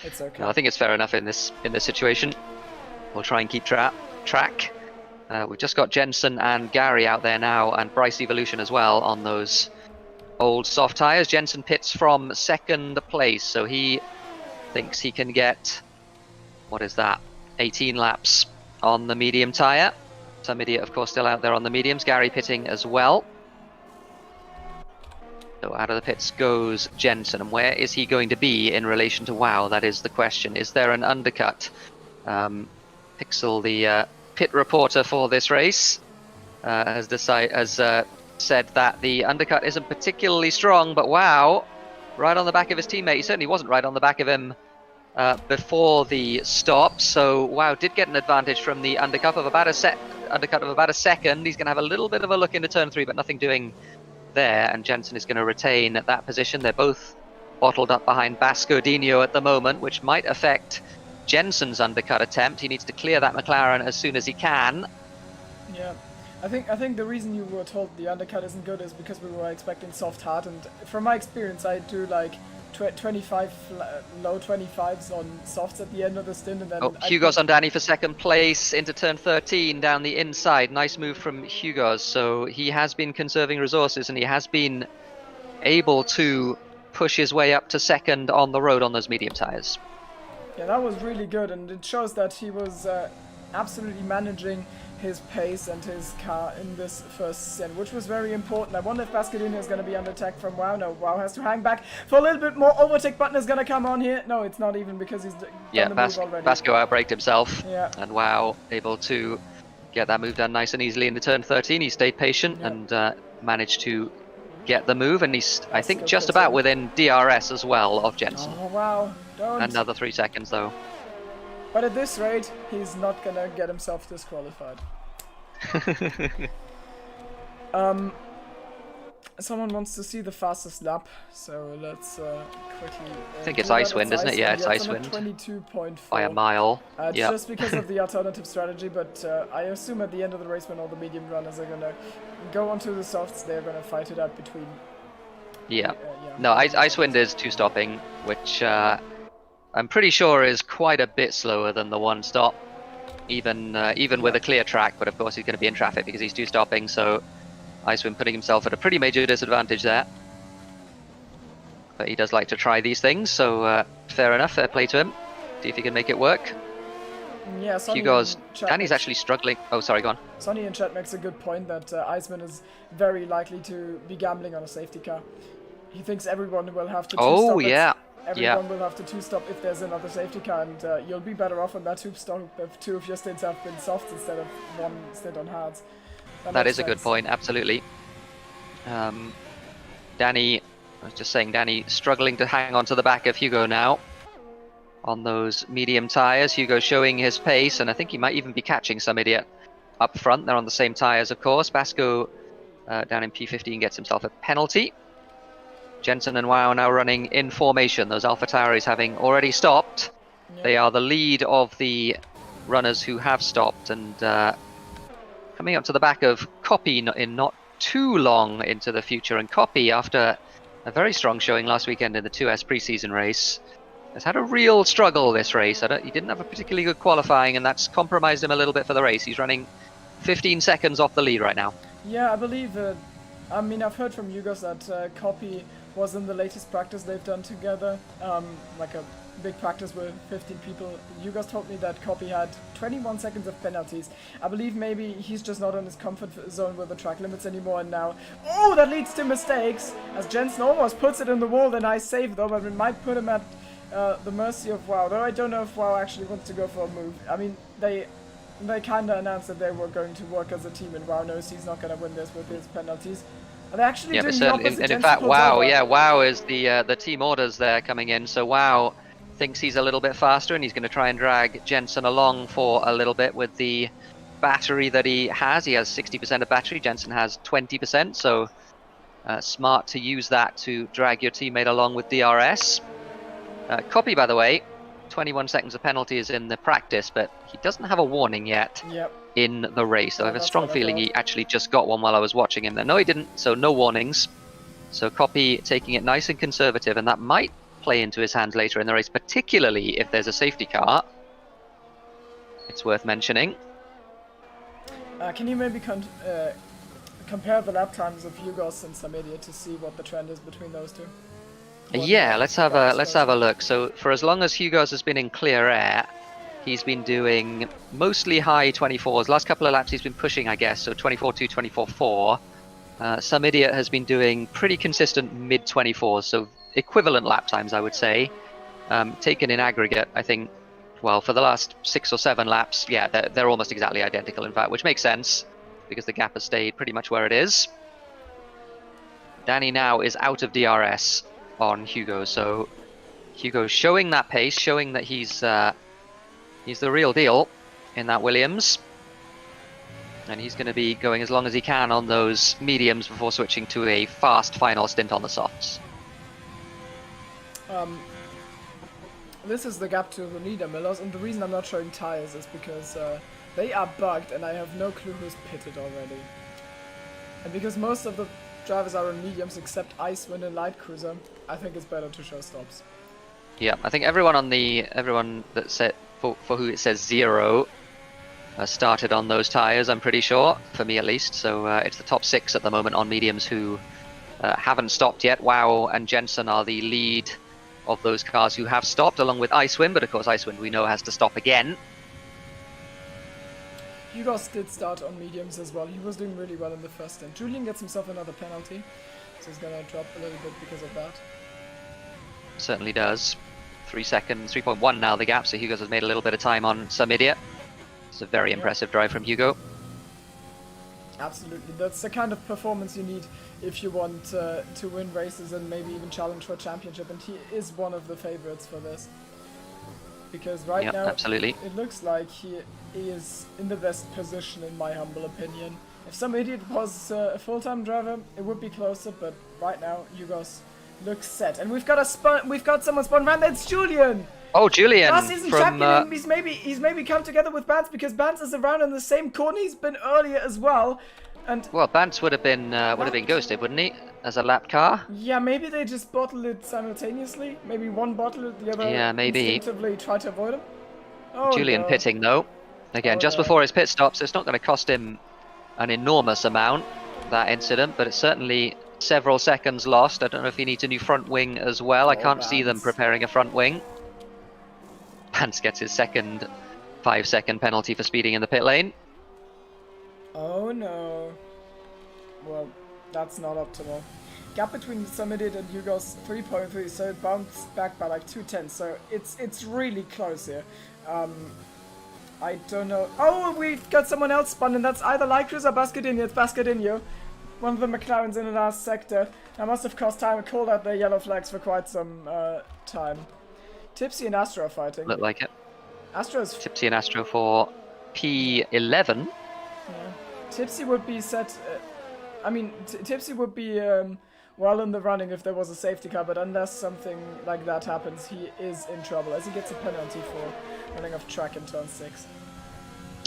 it's okay. No, I think it's fair enough in this situation. We'll try and keep track. We've just got Jensen and Gary out there now, and Bryce Evolution as well on those old soft tyres. Jensen pits from 2nd place, so he thinks he can get, what is that, 18 laps on the medium tyre. Some Idiot, of course, still out there on the mediums. Gary pitting as well. So out of the pits goes Jensen, and where is he going to be in relation to Wow? That is the question. Is there an undercut? Pixel, the pit reporter for this race, has said that the undercut isn't particularly strong, but Wow, right on the back of his teammate. He certainly wasn't right on the back of him before the stop, so Wow did get an advantage from the undercut of about a second. He's going to have a little bit of a look into turn 3, but nothing doing there, and Jensen is going to retain that position. They're both bottled up behind Bascodinho at the moment, which might affect Jensen's undercut attempt. He needs to clear that McLaren as soon as he can. Yeah, I think the reason you were told the undercut isn't good is because we were expecting soft hard, and from my experience I do like 25 low 25s on softs at the end of the stint, and then Hugo's on Danny for 2nd place into turn 13 down the inside. Nice move from Hugo's. So he has been conserving resources, and he has been able to push his way up to 2nd on the road on those medium tyres. Yeah, that was really good, and it shows that he was absolutely managing his pace and his car in this first stint, which was very important. I wonder if Bascodinho is going to be under attack from Wow. No, Wow has to hang back for a little bit more. Overtake button is going to come on here. No, it's not even, because he's done the move already. Basco outbraked himself, yeah. And Wow able to get that move done nice and easily in the turn 13. He stayed patient, yeah, and managed to get the move, and he's, I think, just about within DRS as well of Jensen. Oh, Wow. Don't. Another 3 seconds though. But at this rate, he's not gonna get himself disqualified. Someone wants to see the fastest lap, so let's quickly. I think it's Icewind, isn't it? Yeah, it's Icewind. 22.4 by a mile. Yeah. Just because of the alternative strategy, but I assume at the end of the race, when all the medium runners are gonna go onto the softs, they're gonna fight it out between. Yeah. No, Icewind is 2-stopping, which I'm pretty sure is quite a bit slower than the 1-stop. even with a clear track. But of course he's going to be in traffic because he's 2 stopping. So Icewind putting himself at a pretty major disadvantage there. But he does like to try these things, so fair enough, fair play to him. See if he can make it work. Yeah, Danny's actually struggling. Oh, sorry, go on. Sonny in chat makes a good point that Iceman is very likely to be gambling on a safety car. He thinks everyone will have to Oh, two-stop yeah. Everyone will have to two-stop if there's another safety car, and you'll be better off on that two-stop if 2 of your stints have been softs instead of 1 stint on hards. That is a good point, absolutely. Danny, I was just saying, Danny struggling to hang on to the back of Hugo now on those medium tyres. Hugo showing his pace, and I think he might even be catching some idiot up front. They're on the same tyres, of course. Basco down in P15 gets himself a penalty. Jensen and Wow now running in formation. Those AlphaTauris having already stopped. Yeah. They are the lead of the runners who have stopped, and coming up to the back of Copy in not too long into the future. And Copy, after a very strong showing last weekend in the 2S preseason race, has had a real struggle this race. He didn't have a particularly good qualifying, and that's compromised him a little bit for the race. He's running 15 seconds off the lead right now. Yeah, I believe I mean, I've heard from Yugos that Copy was in the latest practice they've done together, like a big practice with 15 people. Yugos told me that Copy had 21 seconds of penalties. I believe maybe he's just not in his comfort zone with the track limits anymore, and now, oh, that leads to mistakes, as Jensen almost puts it in the wall. The nice save though, but it might put him at the mercy of Wow, though I don't know if Wow actually wants to go for a move. I mean, they kind of announced that they were going to work as a team, and Wow knows he's not going to win this with his penalties. And they're actually doing the opposite. And in fact, Wow, Wow is the team orders there coming in, so Wow thinks he's a little bit faster, and he's going to try and drag Jensen along for a little bit with the battery that he has. He has 60% of battery, Jensen has 20%, so smart to use that to drag your teammate along with DRS. Copy, by the way, 21 seconds of penalty is in the practice, but he doesn't have a warning yet in the race. So I have a strong feeling he actually just got one while I was watching him there. No, he didn't, so no warnings. So Copy taking it nice and conservative, and that might play into his hands later in the race, particularly if there's a safety car. It's worth mentioning. Can you maybe compare the lap times of Yugos and Samidia to see what the trend is between those two? Yeah, let's have a look. So for as long as Hugo's has been in clear air, he's been doing mostly high 24s. Last couple of laps he's been pushing, I guess, so 24.2, 24.4. Some idiot has been doing pretty consistent mid 24s, so equivalent lap times, I would say. Taken in aggregate, I think, well, for the last 6 or 7 laps, yeah, they're almost exactly identical, in fact, which makes sense because the gap has stayed pretty much where it is. Danny now is out of DRS on Hugo, so Hugo showing that pace, showing that he's the real deal in that Williams, and he's going to be going as long as he can on those mediums before switching to a fast final stint on the softs. This is the gap to the leader, Millers, and the reason I'm not showing tires is because they are bugged and I have no clue who's pitted already. And because most of the drivers are on mediums except Icewind and Light Cruiser, I think it's better to show stops. Yeah, I think everyone that said for who it says 0 started on those tires, I'm pretty sure, for me at least. So it's the top 6 at the moment on mediums who haven't stopped yet. Wow and Jensen are the lead of those cars who have stopped, along with Icewind, but of course Icewind we know has to stop again. Hugos did start on mediums as well. He was doing really well in the first stint. Julian gets himself another penalty, so he's going to drop a little bit because of that. Certainly does. 3 seconds, 3.1 now the gap, so Hugos has made a little bit of time on some idiot. It's a very impressive drive from Hugo. Absolutely, that's the kind of performance you need if you want to win races and maybe even challenge for a championship, and he is one of the favorites for this. Because right now, absolutely, it looks like he is in the best position in my humble opinion. If some idiot was a full-time driver, it would be closer, but right now, Hugos looks set. And we've got someone spawn around, that's Julian! Oh, Julian! Last season champion, he's maybe come together with Bance because Bance is around in the same corner he's been earlier as well. And well, Bance would have been ghosted, wouldn't he, as a lap car? Yeah, maybe they just bottled it simultaneously. Maybe one bottled it, the other maybe instinctively tried to avoid him. Oh, Julian pitting though. Again, Oh, just no. before his pit stop, so it's not going to cost him an enormous amount, that incident, but it's certainly several seconds lost. I don't know if he needs a new front wing as well. I Oh, can't see them Vance. preparing a front wing. Vance gets his second 5-second penalty for speeding in the pit lane. Oh no. Well, that's not optimal. Gap between Summit and Hugo's 3.3, so it bounced back by like 2 tenths. So it's really close here. I don't know. Oh, we've got someone else spun, and that's either Lycruz or Bascadinho. It's Bascadinho. One of the McLarens in the last sector. That must have cost time. It called out their yellow flags for quite some time. Tipsy and Astro are fighting. Look like it. Astro's... Tipsy and Astro for P11. Yeah. Tipsy would be set... I mean, Tipsy would be well in the running if there was a safety car, but unless something like that happens, he is in trouble, as he gets a penalty for running off track in turn 6.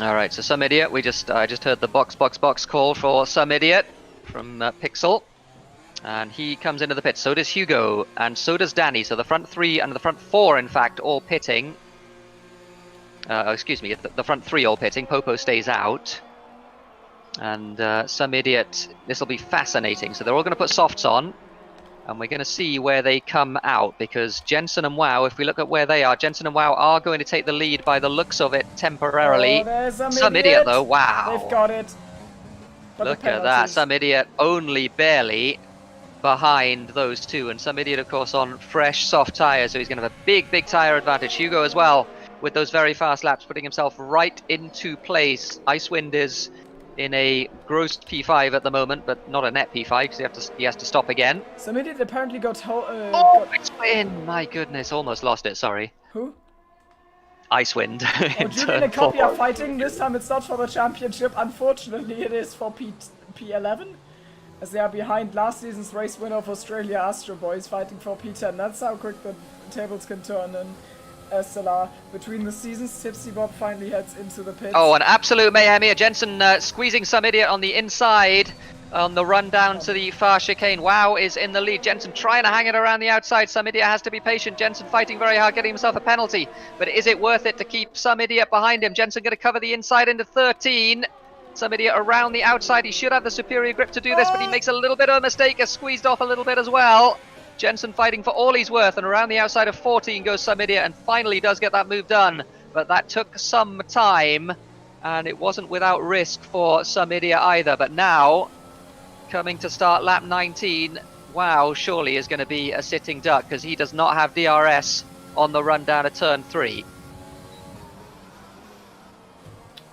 Alright, so Some Idiot, I just heard the box call for Some Idiot from Pixel. And he comes into the pit. So does Hugo, and so does Danny. So the front 3 and the front 4, in fact, all pitting. Excuse me, the front 3 all pitting. Popo stays out. And Some Idiot, this will be fascinating. So they're all going to put softs on. And we're going to see where they come out. Because Jensen and Wow, if we look at where they are, Jensen and Wow are going to take the lead by the looks of it temporarily. Oh, there's Some Idiot, though, wow. They've got it. But look at that. Some Idiot only barely behind those two, and Some Idiot, of course, on fresh soft tyres, so he's going to have a big tyre advantage. Hugo as well, with those very fast laps, putting himself right into place. Icewind is in a gross P5 at the moment, but not a net P5 because he has to stop again. Some Idiot apparently got... Icewind! My goodness, almost lost it, sorry. Who? Icewind. Oh, Julian and Copy are fighting. This time it's not for the championship. Unfortunately, it is for P11. As they are behind last season's race winner of Australia, Astro Boys, fighting for P10. That's how quick the tables can turn in SLR. Between the seasons, Tipsy Bob finally heads into the pits. Oh, an absolute mayhem here. Jensen squeezing Some Idiot on the inside on the run down to the far chicane. Wow is in the lead. Jensen trying to hang it around the outside. Some Idiot has to be patient. Jensen fighting very hard, getting himself a penalty. But is it worth it to keep Some Idiot behind him? Jensen going to cover the inside into 13. Some Idiot around the outside. He should have the superior grip to do this, but he makes a little bit of a mistake. Has squeezed off a little bit as well. Jensen fighting for all he's worth, and around the outside of 14 goes Some Idiot, and finally does get that move done. But that took some time, and it wasn't without risk for Some Idiot either. But now, coming to start lap 19, Wow surely is going to be a sitting duck, because he does not have DRS on the run down to turn 3.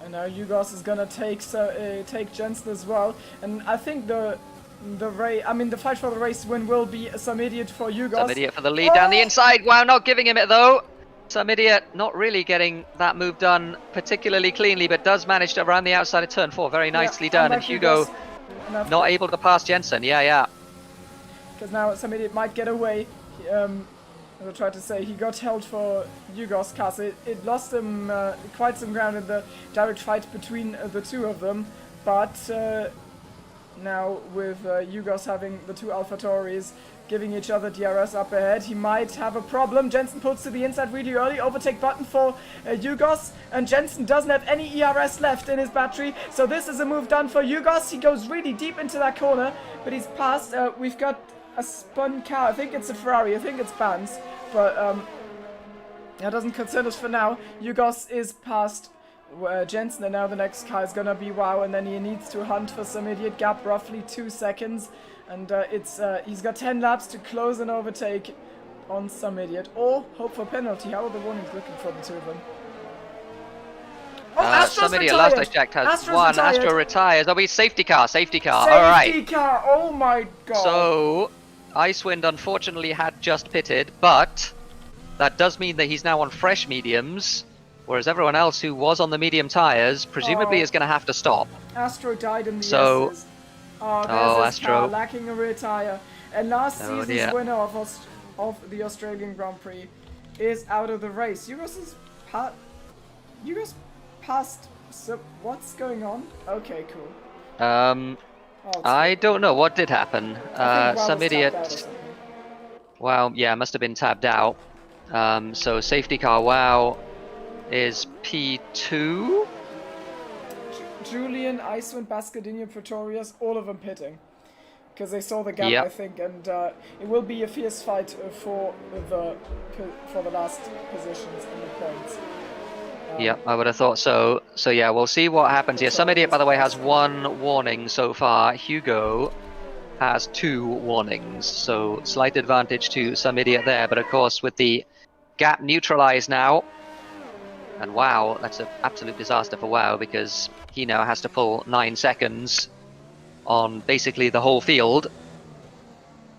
And now Yugos is gonna take Jensen as well, and I think the fight for the race win will be Some Idiot for Yugos. Some Idiot for the lead down the inside. Wow, not giving him it though. Some Idiot not really getting that move done particularly cleanly, but does manage to around the outside of turn 4. Very nicely done, and Hugo not able to pass Jensen. Yeah. Because now Some Idiot might get away. As I tried to say, he got held for Yugos' car, so it lost him quite some ground in the direct fight between the two of them. But now with Yugos having the two AlphaTauris giving each other DRS up ahead, he might have a problem. Jensen pulls to the inside really early, overtake button for Yugos, and Jensen doesn't have any ERS left in his battery, so this is a move done for Yugos. He goes really deep into that corner, but he's passed. We've got a spun car. I think it's a Ferrari. I think it's Vance, but that doesn't concern us for now. Yugos is past Jensen, and now the next car is gonna be Wow, and then he needs to hunt for Some Idiot. Gap roughly 2 seconds, and he's got 10 laps to close and overtake on Some Idiot, or hope for penalty. How are the warnings looking for the two of them? Oh, Astro's Some Idiot, retired. last I checked, has Astro's one. retired. Astro retires. That'll be safety car. Safety Alright. car, oh my god. So, Icewind unfortunately had just pitted, but that does mean that he's now on fresh mediums, whereas everyone else who was on the medium tyres presumably is going to have to stop. Astro died in the So, S's. Oh, there's his Astro. car lacking a rear tyre. And last season's dear. winner of the Australian Grand Prix is out of the race. Yugos passed. So what's going on? Okay, cool. I don't know what did happen. Some Idiot. Wow, yeah, must have been tabbed out. So safety car Wow is P2. Julian, Icewind, Bascadinho, Pretorius, all of them pitting. Because they saw the gap, Yep. I think, and it will be a fierce fight for the last positions in the points. Yeah, I would have thought so. So yeah, we'll see what happens here. Some idiot, by the way, has 1 warning so far. Hugo has 2 warnings, so slight advantage to some idiot there. But of course, with the gap neutralized now, and wow, that's an absolute disaster for WoW, because he now has to pull 9 seconds on basically the whole field.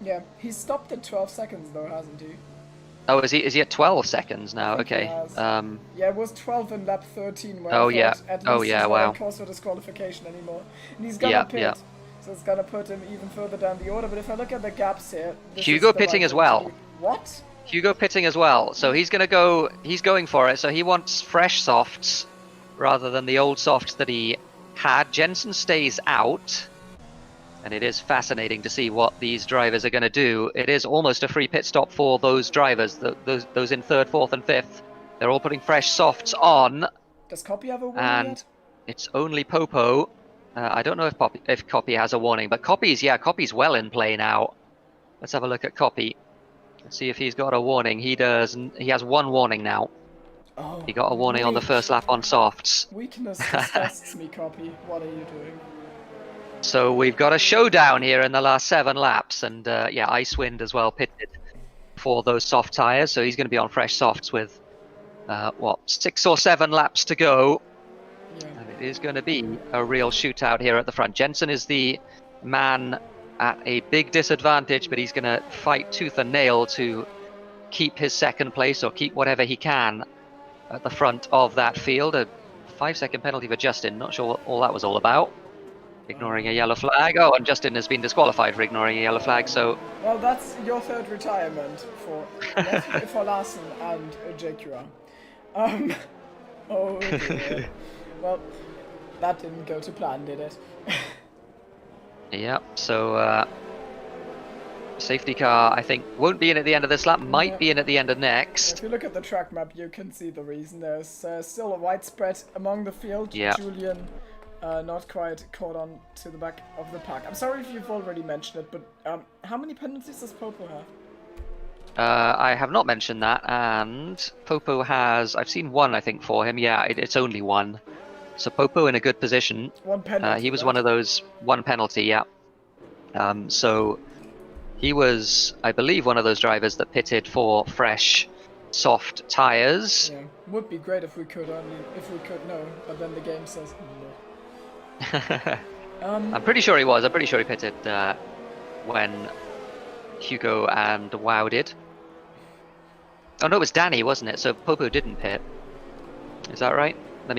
Yeah, he's stopped at 12 seconds though, hasn't he? Oh, is he at 12 seconds now? I think he Okay. has. Yeah, it was 12 in lap 13. Where Oh, I yeah. thought at least Oh, yeah, he's not wow. on course for disqualification anymore. And he's gonna Yeah, pit. yeah. So it's gonna put him even further down the order. But if I look at the gaps here, this Hugo is the pitting right as thing well. to do. What? Hugo pitting as well, so he's going for it. So he wants fresh softs rather than the old softs that he had. Jensen stays out, and it is fascinating to see what these drivers are going to do. It is almost a free pit stop for those drivers, those in 3rd, 4th, and 5th. They're all putting fresh softs on, Does Copy have a warning and yet? it's only Popo. I don't know if Copy has a warning, but Copy's well in play now. Let's have a look at Copy. Let's see if he's got a warning. He does. He has 1 warning now. Oh, He got a warning on the weak. first lap on softs. Weakness disgusts me, Copy. What are you doing? So we've got a showdown here in the last 7 laps, and yeah, Icewind as well pitted for those soft tires. So he's going to be on fresh softs with what, 6 or 7 laps to go. Yeah. And it is going to be a real shootout here at the front. Jensen is the man at a big disadvantage, but he's going to fight tooth and nail to keep his 2nd place, or keep whatever he can at the front of that field. A 5-second penalty for Justin. Not sure what all that was all about. Ignoring a yellow flag. Oh, and Justin has been disqualified for ignoring a yellow flag, so... Well, that's your 3rd retirement for Larson and Jacura. Oh dear. Well, that didn't go to plan, did it? Yeah, so safety car, I think, won't be in at the end of this lap, might be in at the end of next. If you look at the track map, you can see the reason. There's still a widespread among the field. Yeah. Julian not quite caught on to the back of the pack. I'm sorry if you've already mentioned it, but how many penalties does Popo have? I have not mentioned that, and Popo has... I've seen 1, I think, for him. Yeah, it's only 1. So Popo in a good position. 1 penalty. He was right? one of those... 1 penalty, yeah. So he was, I believe, one of those drivers that pitted for fresh, soft tires. Yeah, would be great if we could know, but then the game says no. I'm pretty sure he was. I'm pretty sure he pitted when Hugo and WoW did. Oh no, it was Danny, wasn't it? So Popo didn't pit. Is that right? Let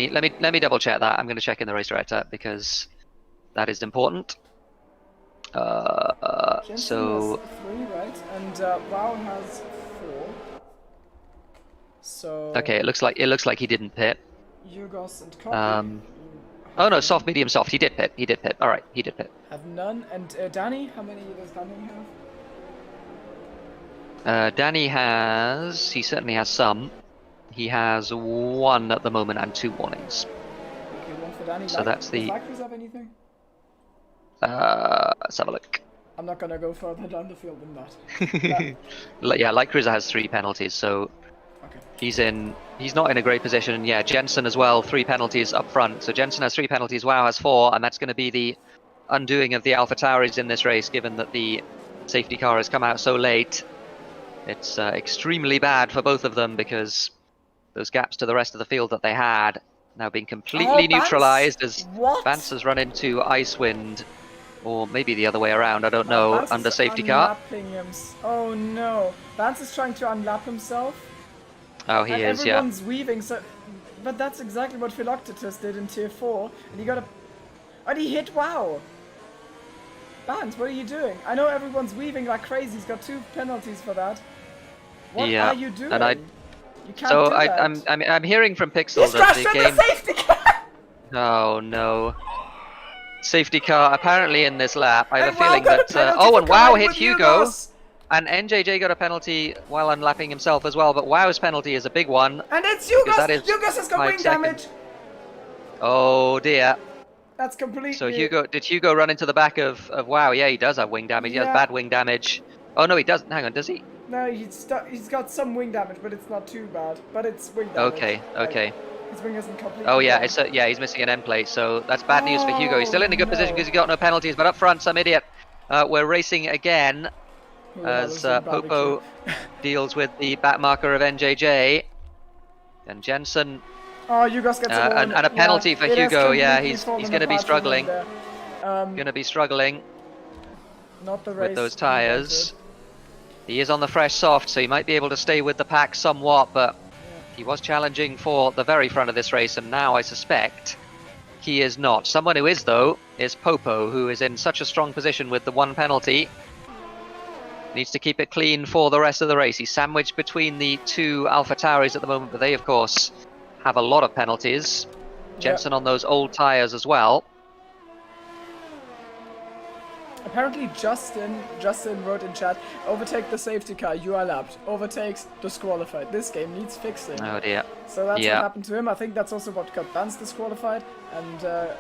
me double check that. I'm going to check in the race director because that is important. Jensen So has 3, right? And WoW has 4. So okay, it looks like he didn't pit. Yugos and Copy Oh no, soft, medium, soft. He did pit. He did pit. All right, he did pit. have none. And Danny, how many does Danny have? Danny has... He certainly has some. He has 1 at the moment and 2 warnings. Okay, 1 for Danny. So that's the... Does Lycris have anything? Let's have a look. I'm not gonna go further down the field than that. Yeah, Light Cruiser has 3 penalties, so Okay. he's not in a great position. Yeah, Jensen as well, 3 penalties up front. So Jensen has 3 penalties, WoW has 4, and that's going to be the undoing of the Alpha Tauris in this race, given that the safety car has come out so late. It's extremely bad for both of them because those gaps to the rest of the field that they had now being completely neutralized as Vance has run into Icewind, or maybe the other way around, I don't know, Vance under is safety car. Oh no, Vance is trying to unlap himself. Oh, he And is, yeah. everyone's weaving, so... But that's exactly what Philoctetus did in Tier 4, and he got a... And he hit WoW! Vance, what are you doing? I know everyone's weaving like crazy, he's got 2 penalties for that. What are you doing? And you can't so do that. I'm hearing from Pixel He's that crashed the in game... the safety car! Oh no. Safety car apparently in this lap. I have And a feeling WoW got a that... penalty oh, for and WoW colliding hit with Hugo. Yugos. And NJJ got a penalty while unlapping himself as well, but WoW's penalty is a big one. And it's Yugos! That is Yugos has got 5 wing seconds. damage! Oh dear. That's completely... So did Hugo run into the back of Wow? Yeah, he does have wing damage. He has bad wing damage. Oh no, he doesn't. Hang on, does he? No, he's got some wing damage, but it's not too bad. But it's wing damage. Okay, like, okay. His wing isn't completely... Oh yeah, gone. he's missing an end plate, so that's bad news for Hugo. He's still in a good position because he got no penalties, but up front, some idiot. We're racing again as Popo deals with the back marker of NJJ. And Jensen... Oh, Hugo's gets and a penalty for Hugo. Yeah, he's going to be struggling. Going to be struggling not the race with those tyres. He is on the fresh soft, so he might be able to stay with the pack somewhat, but he was challenging for the very front of this race, and now I suspect he is not. Someone who is, though, is Popo, who is in such a strong position with the one penalty. Needs to keep it clean for the rest of the race. He's sandwiched between the two Alpha Tauris at the moment, but they, of course, have a lot of penalties. Jensen on those old tyres as well. Apparently Justin wrote in chat, overtake the safety car, you are lapped. Overtakes, disqualified. This game needs fixing. Oh dear. So that's what happened to him. I think that's also what got Vance disqualified. And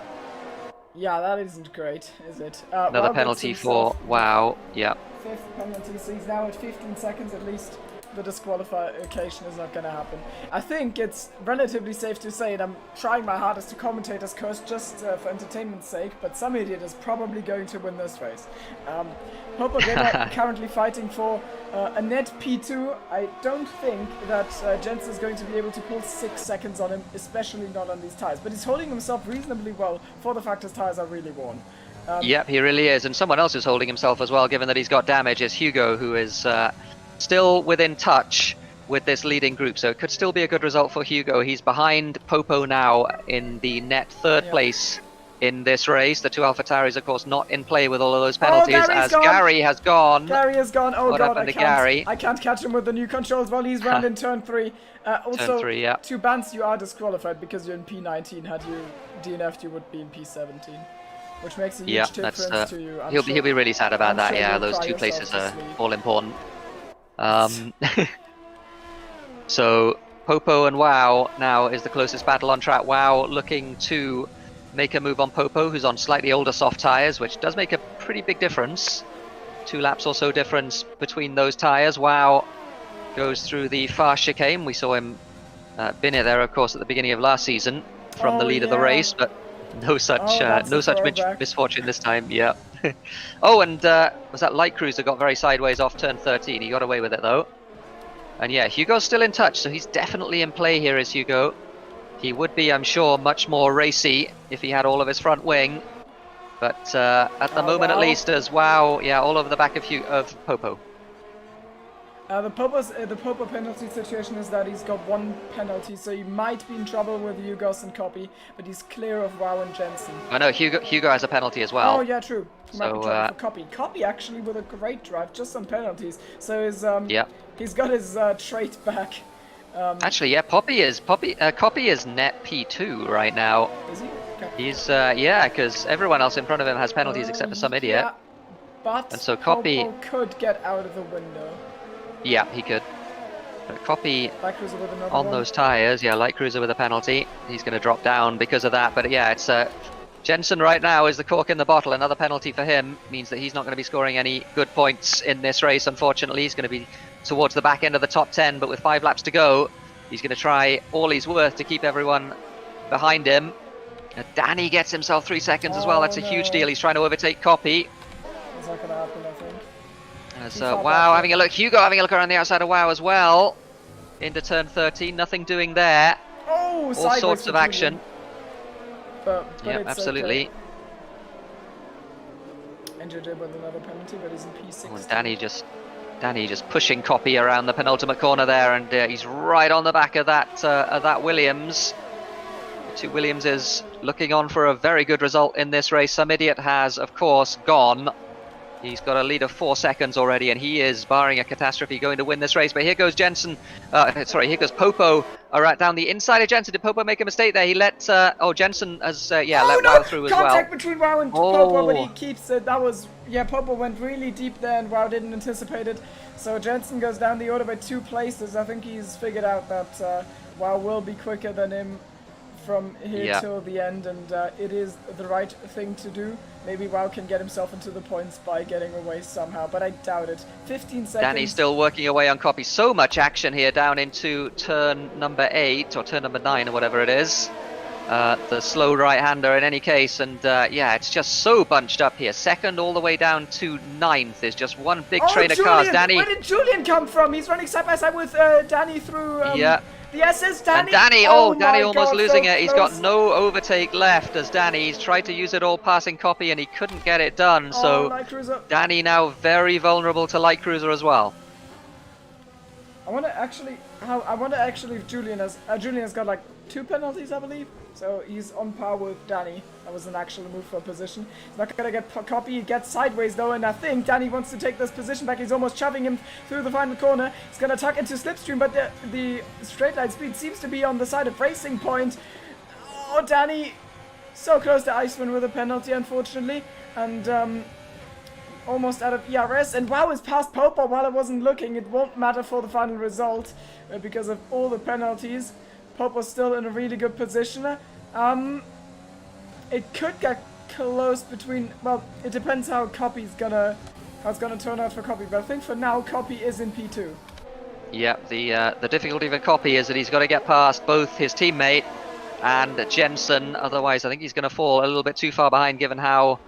yeah, that isn't great, is it? Another penalty for Wow. Yeah. 5th penalty, so he's now at 15 seconds at least. The disqualification is not going to happen. I think it's relatively safe to say, and I'm trying my hardest to commentate as curse just for entertainment's sake, but some idiot is probably going to win this race. Popo currently fighting for a net P2. I don't think that Jensen is going to be able to pull 6 seconds on him, especially not on these tyres. But he's holding himself reasonably well for the fact his tyres are really worn. Yep, he really is. And someone else is holding himself as well, given that he's got damage, is Hugo, who is... still within touch with this leading group, so it could still be a good result for Hugo. He's behind Popo now in the net 3rd place in this race. The two Alpha Tauris, of course, not in play with all of those penalties, as Gary has gone. Gary has gone. Oh what god, I can't catch him with the new controls while he's round in turn 3. Also, turn 3, yeah. 2 bans, you are disqualified because you're in P19. Had you DNF'd, you would be in P17. Which makes a huge difference to you. He'll be really sad about that, yeah. Those 2 places are all important. So Popo and Wow now is the closest battle on track. Wow looking to make a move on Popo, who's on slightly older soft tyres, which does make a pretty big difference. 2 laps or so difference between those tyres. Wow goes through the fast chicane. We saw him bin it there, of course, at the beginning of last season from the lead of the race, but no such misfortune this time. Yeah. Oh, and was that Light Cruiser got very sideways off turn 13. He got away with it though. And yeah, Hugo's still in touch, so he's definitely in play here as Hugo. He would be, I'm sure, much more racy if he had all of his front wing. But at the moment, at least, as Wow, yeah, all over the back of Popo. The Popo penalty situation is that he's got 1 penalty, so he might be in trouble with Hugos and Copy, but he's clear of Wow and Jensen. Oh no, Hugo has a penalty as well. Oh yeah, true. He might be trouble for Copy. Copy actually with a great drive, just on penalties. So he's got his trait back. Actually, yeah, Copy is net P2 right now. Is he? Okay. He's yeah, because everyone else in front of him has penalties except for some idiot. Yeah, but and so Copy could get out of the window. Yeah, he could. But Copy on those tyres, yeah, Light Cruiser with a penalty. He's going to drop down because of that. But yeah, it's Jensen right now is the cork in the bottle. Another penalty for him means that he's not going to be scoring any good points in this race, unfortunately. He's going to be towards the back end of the top 10, but with 5 laps to go, he's going to try all he's worth to keep everyone behind him. Danny gets himself 3 seconds as well. That's a huge deal. He's trying to overtake Copy. It's not going to happen, I think. So Wow having a look. Hugo having a look around the outside of Wow as well. Into turn 13. Nothing doing there. Oh, all sorts of action. But yeah, absolutely. NJJ with another penalty, but he's in P6. Oh, and Danny just pushing Copy around the penultimate corner there, and he's right on the back of that Williams. The 2 Williamses looking on for a very good result in this race. Some idiot has, of course, gone. He's got a lead of 4 seconds already, and he is, barring a catastrophe, going to win this race. But here goes Jensen. Here goes Popo down the inside of Jensen. Did Popo make a mistake there? He let Jensen has let Wow through as well. Contact between Wow and Popo, but he keeps it. That was Popo went really deep there, and Wow didn't anticipate it. So Jensen goes down the order by 2 places. I think he's figured out that Wow will be quicker than him from here Yeah. till the end, and it is the right thing to do. Maybe WoW can get himself into the points by getting away somehow, but I doubt it. 15 seconds. Danny's still working away on copy. So much action here down into turn number 8 or turn number 9 or whatever it is. The slow right-hander in any case, and yeah, it's just so bunched up here. Second all the way down to 9th is just one big train of cars. Danny, where did Julian come from? He's running side by side with Danny through the SS. Danny, and Danny, Danny almost losing it. He's got close. no overtake left as Danny's tried to use it all passing copy and he couldn't get it done. So Light Cruiser. Danny now very vulnerable to Light Cruiser as well. I wonder actually if Julian has got like 2 penalties, I believe. So he's on par with Danny. That was an actual move for position. He's not gonna get copy. He gets sideways though, and I think Danny wants to take this position back. He's almost shoving him through the final corner. He's gonna tuck into Slipstream, but the straight line speed seems to be on the side of Racing Point. Oh, Danny, so close to Iceman with a penalty, unfortunately, and almost out of ERS. And WoW is past Popo while I wasn't looking. It won't matter for the final result because of all the penalties. Popo's still in a really good position. It could get close between. Well, it depends how it's gonna turn out for Copy. But I think for now, Copy is in P2. Yeah, the difficulty for Copy is that he's got to get past both his teammate and Jensen. Otherwise, I think he's going to fall a little bit too far behind, given how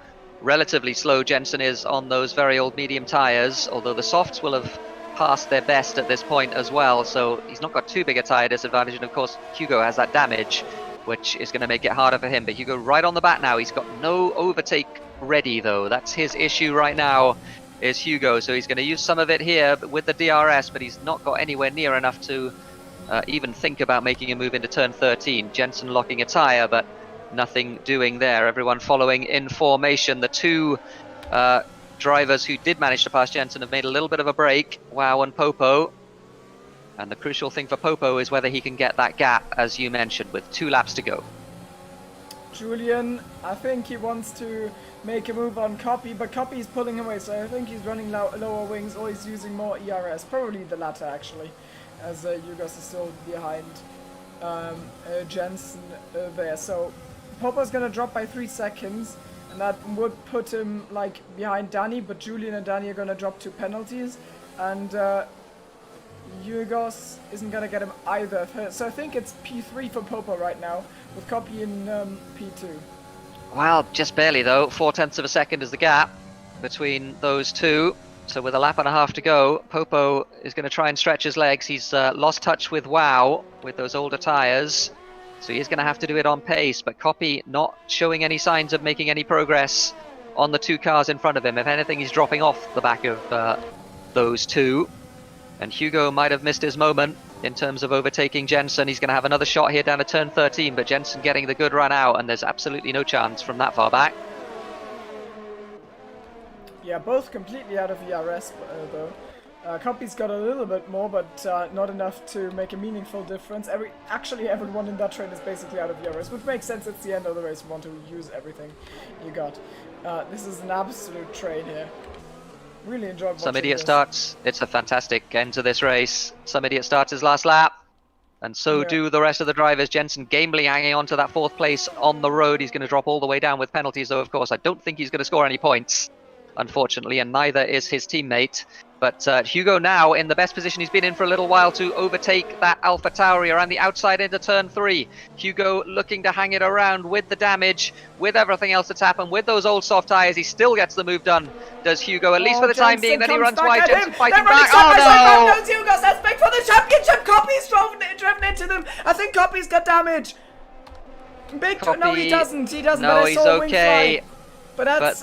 relatively slow Jensen is on those very old medium tyres. Although the softs will have passed their best at this point as well, so he's not got too big a tyre disadvantage. And of course, Hugo has that damage, which is going to make it harder for him. But Hugo right on the bat now. He's got no overtake ready though. That's his issue right now, is Hugo. So he's going to use some of it here with the DRS, but he's not got anywhere near enough to even think about making a move into turn 13. Jensen locking a tyre, but nothing doing there. Everyone following in formation. The two drivers who did manage to pass Jensen have made a little bit of a break, WoW and Popo. And the crucial thing for Popo is whether he can get that gap, as you mentioned, with 2 laps to go. Julian, I think he wants to make a move on Copy, but Copy is pulling away, so I think he's running lower wings or he's using more ERS. Probably the latter, actually, as Yugos is still behind Jensen there. So Popo's going to drop by 3 seconds, and that would put him like behind Danny, but Julian and Danny are going to drop 2 penalties, and Yugos isn't going to get him either. So I think it's P3 for Popo right now, with Copy in P2. Well, just barely though. 0.4 of a second is the gap between those two. So with a lap and a half to go, Popo is going to try and stretch his legs. He's lost touch with WoW with those older tyres, so he's going to have to do it on pace. But Copy not showing any signs of making any progress on the 2 cars in front of him. If anything, he's dropping off the back of those 2. And Hugo might have missed his moment in terms of overtaking Jensen. He's going to have another shot here down to turn 13, but Jensen getting the good run out, and there's absolutely no chance from that far back. Yeah, both completely out of ERS though. Copy's got a little bit more, but not enough to make a meaningful difference. Everyone in that train is basically out of ERS, which makes sense. It's the end of the race. You want to use everything you got. This is an absolute train here. Really enjoyed watching Some idiot this. starts. It's a fantastic end to this race. Some idiot starts his last lap, and so do the rest of the drivers. Jensen gamely hanging on to that 4th place on the road. He's going to drop all the way down with penalties, though, of course. I don't think he's going to score any points, unfortunately, and neither is his teammate. But Hugo now in the best position he's been in for a little while to overtake that Alpha Tauri around the outside into turn 3. Hugo looking to hang it around with the damage, with everything else that's happened, with those old soft tyres. He still gets the move done, does Hugo, at least for the time being. Then he runs wide, Jensen fighting back. Oh no! Hugo, that's big for the championship. Copy's driven into them. I think Copy's got damage. Big. Copy. No, he doesn't. He doesn't. No, but he's okay. But that's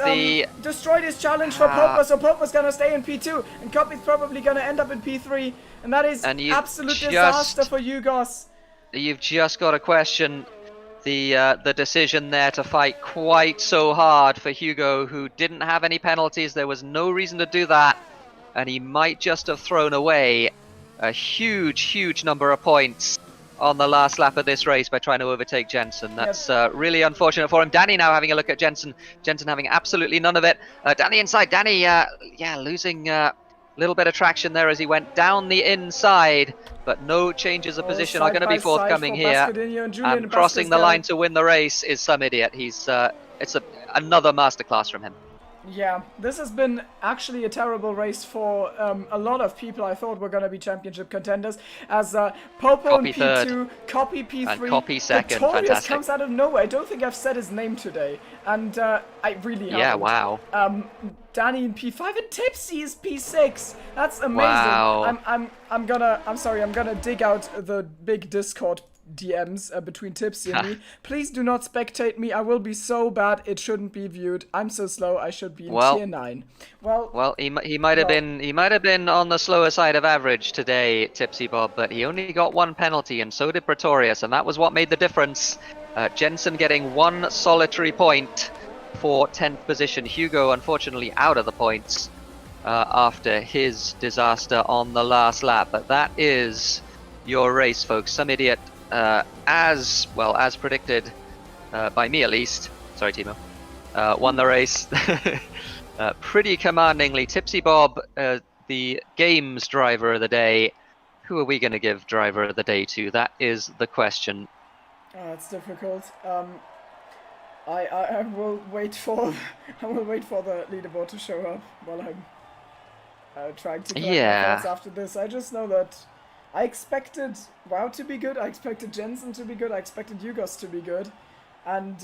destroyed his challenge for Popo, so Popo's going to stay in P2, and Copy's probably going to end up in P3, and that is absolute disaster for Yugos. You've just got to question the decision there to fight quite so hard for Hugo, who didn't have any penalties. There was no reason to do that, and he might just have thrown away a huge number of points on the last lap of this race by trying to overtake Jensen. That's really unfortunate for him. Danny now having a look at Jensen. Jensen having absolutely none of it. Danny inside. Danny, losing Little bit of traction there as he went down the inside, but no changes of position are going to be forthcoming here. And crossing the line to win the race is some idiot. He's it's another masterclass from him. Yeah, this has been actually a terrible race for a lot of people I thought were going to be championship contenders, as Popo in P2, Copy P3, and Copy second. Pretorius Fantastic. comes out of nowhere. I don't think I've said his name today, and I really haven't. Yeah, wow. Danny in P5 and Tipsy is P6. That's amazing. Wow. I'm gonna dig out the big Discord DMs between Tipsy and me. Please do not spectate me. I will be so bad it shouldn't be viewed. I'm so slow. I should be in tier 9. Well, he might have been on the slower side of average today, Tipsy Bob, but he only got 1 penalty, and so did Pretorius, and that was what made the difference. Jensen getting 1 solitary point for 10th position. Hugo unfortunately out of the points after his disaster on the last lap, but that is your race, folks. Some idiot, as predicted by me at least, sorry Timo, won the race pretty commandingly. Tipsy Bob, the games driver of the day. Who are we going to give driver of the day to? That is the question. It's difficult. I will wait for the leaderboard to show up while I'm trying to collect my thoughts after this. I just know that I expected WoW to be good, I expected Jensen to be good, I expected Yugos to be good, and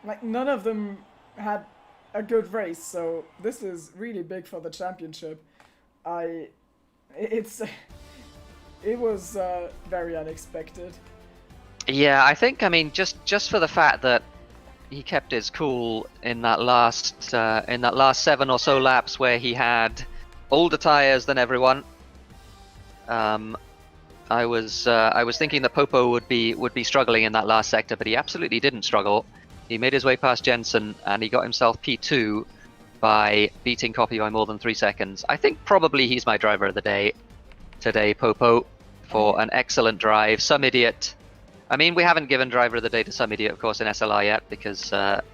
like none of them had a good race, so this is really big for the championship. It was very unexpected. Yeah, I think, I mean, just for the fact that he kept his cool in that last 7 or so laps where he had older tires than everyone. I was thinking that Popo would be struggling in that last sector, but he absolutely didn't struggle. He made his way past Jensen and he got himself P2 by beating Copy by more than 3 seconds. I think probably he's my driver of the day today, Popo, for an excellent drive. Some idiot. I mean, we haven't given driver of the day to Some Idiot, of course, in SLR yet, because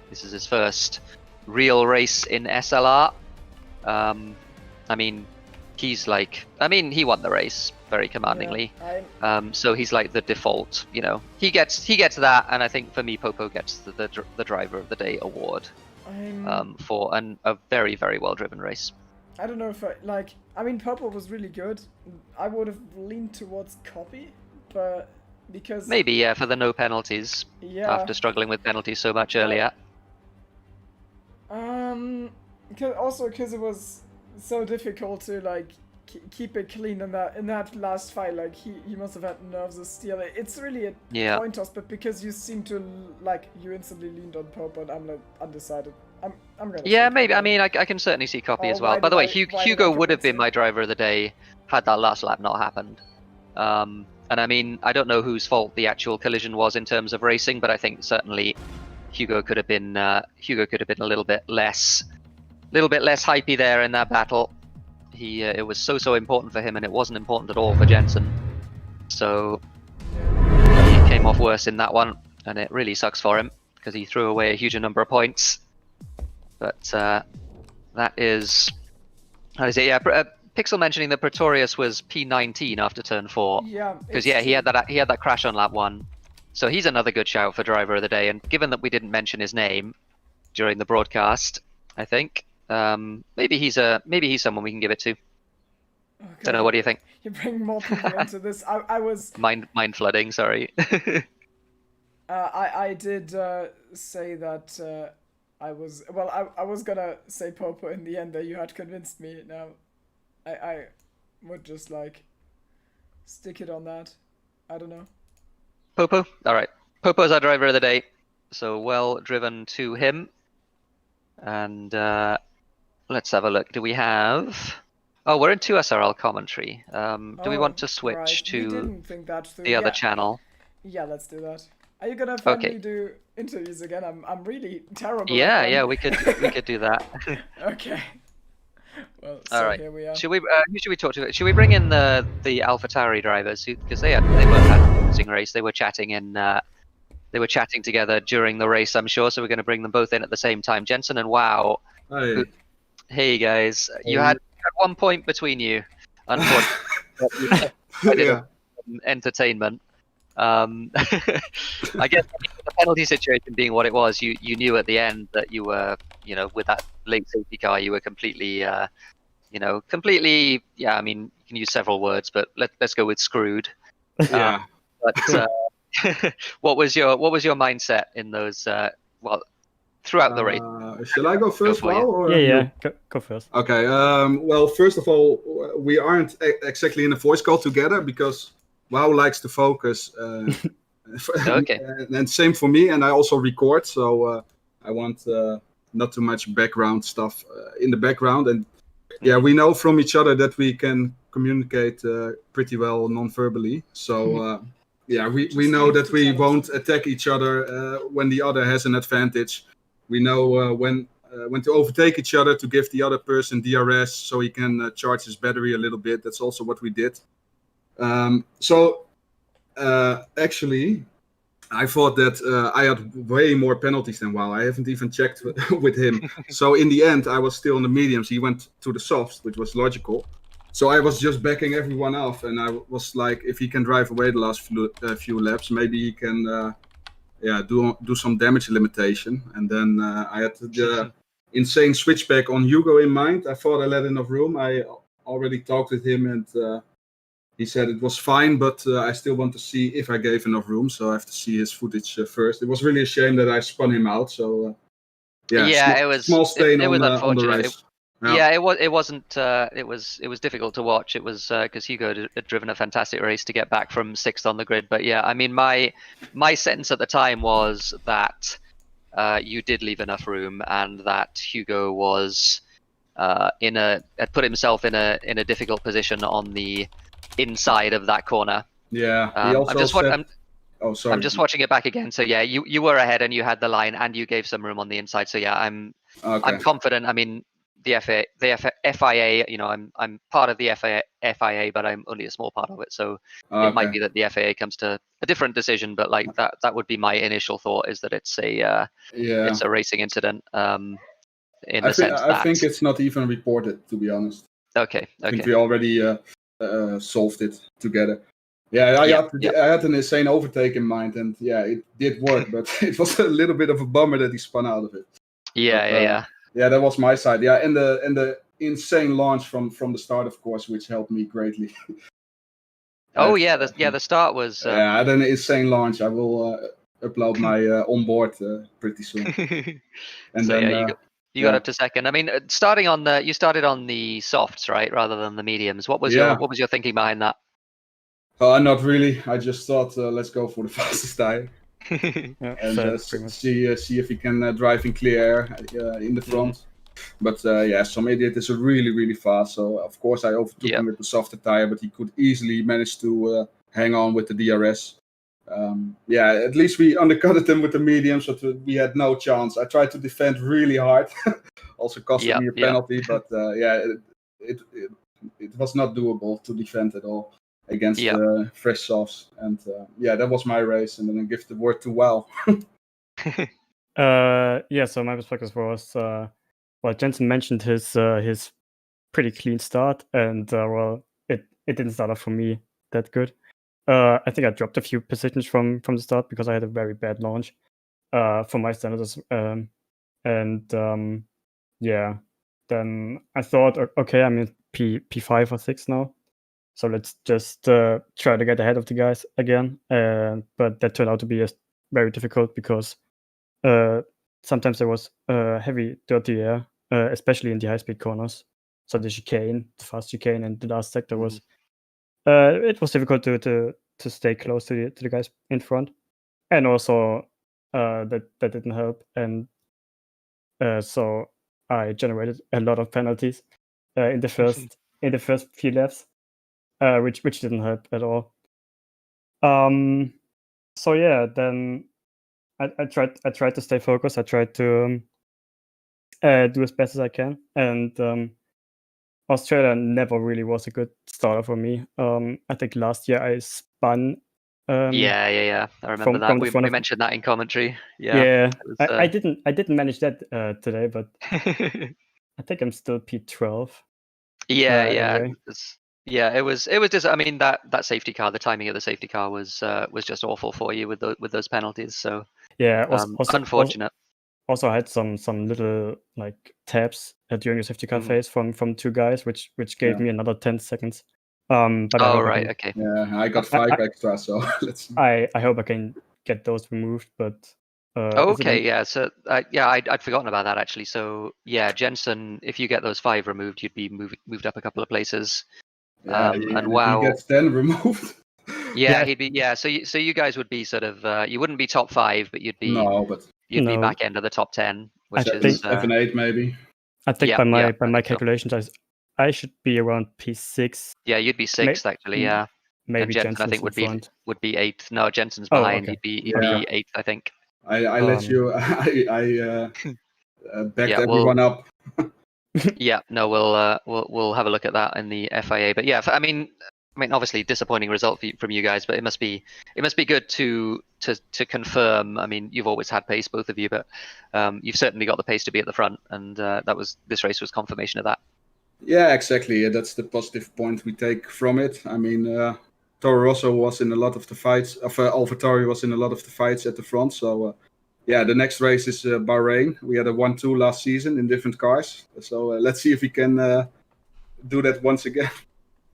this is his first real race in SLR. I mean, he won the race very commandingly. Yeah, so he's like the default, you know. He gets that, and I think for me, Popo gets the driver of the day award for a very, very well driven race. I don't know if I mean, Popo was really good. I would have leaned towards Copy, but because maybe, yeah, for the no penalties, after struggling with penalties so much earlier. Because it was so difficult to keep it clean in that last fight. Like he must have had nerves of steel. It's really a coin toss, but because you seem to you instantly leaned on Popo, and I'm undecided. I'm gonna. Yeah, maybe. I mean, I can certainly see Copy as well. By the way, Hugo would have been my driver of the day had that last lap not happened. And I mean, I don't know whose fault the actual collision was in terms of racing, but I think certainly Hugo could have been a little bit less hypey there in that battle. It was so important for him, and it wasn't important at all for Jensen. So he came off worse in that one, and it really sucks for him because he threw away a huge number of points. But that is it. Yeah. Pixel mentioning that Pretorius was P19 after turn 4. Yeah. Because he had that crash on lap 1. So he's another good shout for driver of the day. And given that we didn't mention his name during the broadcast, I think maybe he's someone we can give it to. Okay. Don't know. What do you think? You bring more people into this. I was mind flooding. Sorry. I did say that I was gonna say Popo in the end. That you had convinced me. Now I would just stick it on that. I don't know. Popo? Alright. Popo's our driver of the day. So well driven to him. And let's have a look. Do we have... Oh, we're in 2 SRL commentary. Do we want to switch to the other channel? Yeah, let's do that. Are you gonna finally do interviews again? I'm really terrible. Yeah, we could do that. Okay. Well, so all right. Here we are. Who should we talk to? Should we bring in the AlphaTauri drivers? Because they both had a promising race. They were chatting together during the race, I'm sure. So we're going to bring them both in at the same time. Jensen and Wow. Hi. Hey guys, you had 1 point between you, unfortunately. I did entertainment. I guess the penalty situation being what it was, you knew at the end that you were, with that late safety car, you were completely, completely. Yeah, I mean, you can use several words, but let's go with screwed. Yeah. But what was your mindset in those? Throughout the race. Shall I go first, Wow? Or yeah. Go first. Okay. Well, first of all, we aren't exactly in a voice call together because Wow likes to focus. Okay. And same for me, and I also record, so I want not too much background stuff in the background. And yeah, we know from each other that we can communicate pretty well non-verbally. So yeah, we know that we won't attack each other when the other has an advantage. We know when to overtake each other to give the other person DRS so he can charge his battery a little bit. That's also what we did. So actually, I thought that I had way more penalties than Wow. I haven't even checked with him. So in the end, I was still on the mediums. He went to the softs, which was logical. So I was just backing everyone off, and I was like, if he can drive away the last few laps, maybe he can do some damage limitation. And then I had the insane switchback on Hugo in mind. I thought I let enough room. I already talked with him, and he said it was fine, but I still want to see if I gave enough room. So I have to see his footage first. It was really a shame that I spun him out. So it was small stain it was on the unfortunate. race. It wasn't. It was difficult to watch. It was because Hugo had driven a fantastic race to get back from 6th on the grid. But yeah, I mean, my sentence at the time was that you did leave enough room, and that Hugo was had put himself in a difficult position on the inside of that corner. Yeah, he also I'm just watching it back again. So yeah, you were ahead and you had the line and you gave some room on the inside. So yeah, I'm confident. I mean, the FIA, I'm part of the FIA, but I'm only a small part of it. So it might be that the FIA comes to a different decision, but like that would be my initial thought, is that it's a racing incident. I think it's not even reported, to be honest. Okay. I think we already solved it together. Yeah, I had an insane overtake in mind, and yeah, it did work, but it was a little bit of a bummer that he spun out of it. Yeah, that was my side. Yeah, and the insane launch from the start, of course, which helped me greatly. The start was. I had an insane launch. I will upload my onboard pretty soon. And so then you got up to second. I mean, you started on the softs, right, rather than the mediums. What was your thinking behind that? Not really. I just thought, let's go for the fastest tire. And see if he can drive in clear air in the front. But some idiot is really, really fast. So of course I overtook him with the softer tire, but he could easily manage to hang on with the DRS. At least we undercutted him with the medium, so we had no chance. I tried to defend really hard, also costing me a penalty. But it was not doable to defend at all against fresh softs. And that was my race. And then I give the word to Wow. So my perspective was, Jensen mentioned his pretty clean start, and it didn't start off for me that good. I think I dropped a few positions from the start because I had a very bad launch for my standards. Then I thought, okay, I'm in P5 or 6 now, so let's just try to get ahead of the guys again. But that turned out to be very difficult because sometimes there was heavy dirty air, especially in the high-speed corners. So the fast chicane, and the last sector was it was difficult to stay close to the guys in front, and also that didn't help, and so I generated a lot of penalties in the first few laps, which didn't help at all. So yeah, then I tried to stay focused. I tried to do as best as I can, and Australia never really was a good starter for me. I think last year I spun. I remember that. We mentioned that in commentary. I didn't manage that today, but I think I'm still P12. Yeah. anyway. It was just, I mean, that safety car, the timing of the safety car was just awful for you with those penalties. So Yeah, unfortunate. also I had some little like tabs during the safety car phase from 2 guys, which gave Yeah. me another 10 seconds. But I Oh, hope right, I okay. Yeah, I got 5 extra, so let's see. I hope I can get those removed. But is it Okay, yeah. So yeah, I'd forgotten about that actually. So yeah, Jensen, if you get those 5 removed, you'd be moved up a couple of places. Yeah, And and if he wow, gets 10 removed. yeah, Yeah. he'd be So you guys would be sort of you wouldn't be top 5, but you'd be No, but be No, back end of the top 10, which I is think 7, 8 maybe. I think yeah, by my I think so. calculations, I should be around P6. Yeah, you'd be 6th actually, yeah. And Maybe Jensen I Jensen's think in front. would be 8th. No, Jensen's Oh, behind. okay. He'd Yeah. be 8th, I think. I let you. I backed Yeah, everyone up. Yeah, no, we'll have a look at that in the FIA. But yeah, I mean, obviously disappointing result from you guys, but it must be good to confirm. I mean, you've always had pace, both of you, but you've certainly got the pace to be at the front, and this race was confirmation of that. Yeah, exactly. Yeah, that's the positive point we take from it. I mean, Toro Rosso was in a lot of the fights. AlphaTauri was in a lot of the fights at the front. So yeah, the next race is Bahrain. We had a 1-2 last season in different cars. So let's see if we can do that once again.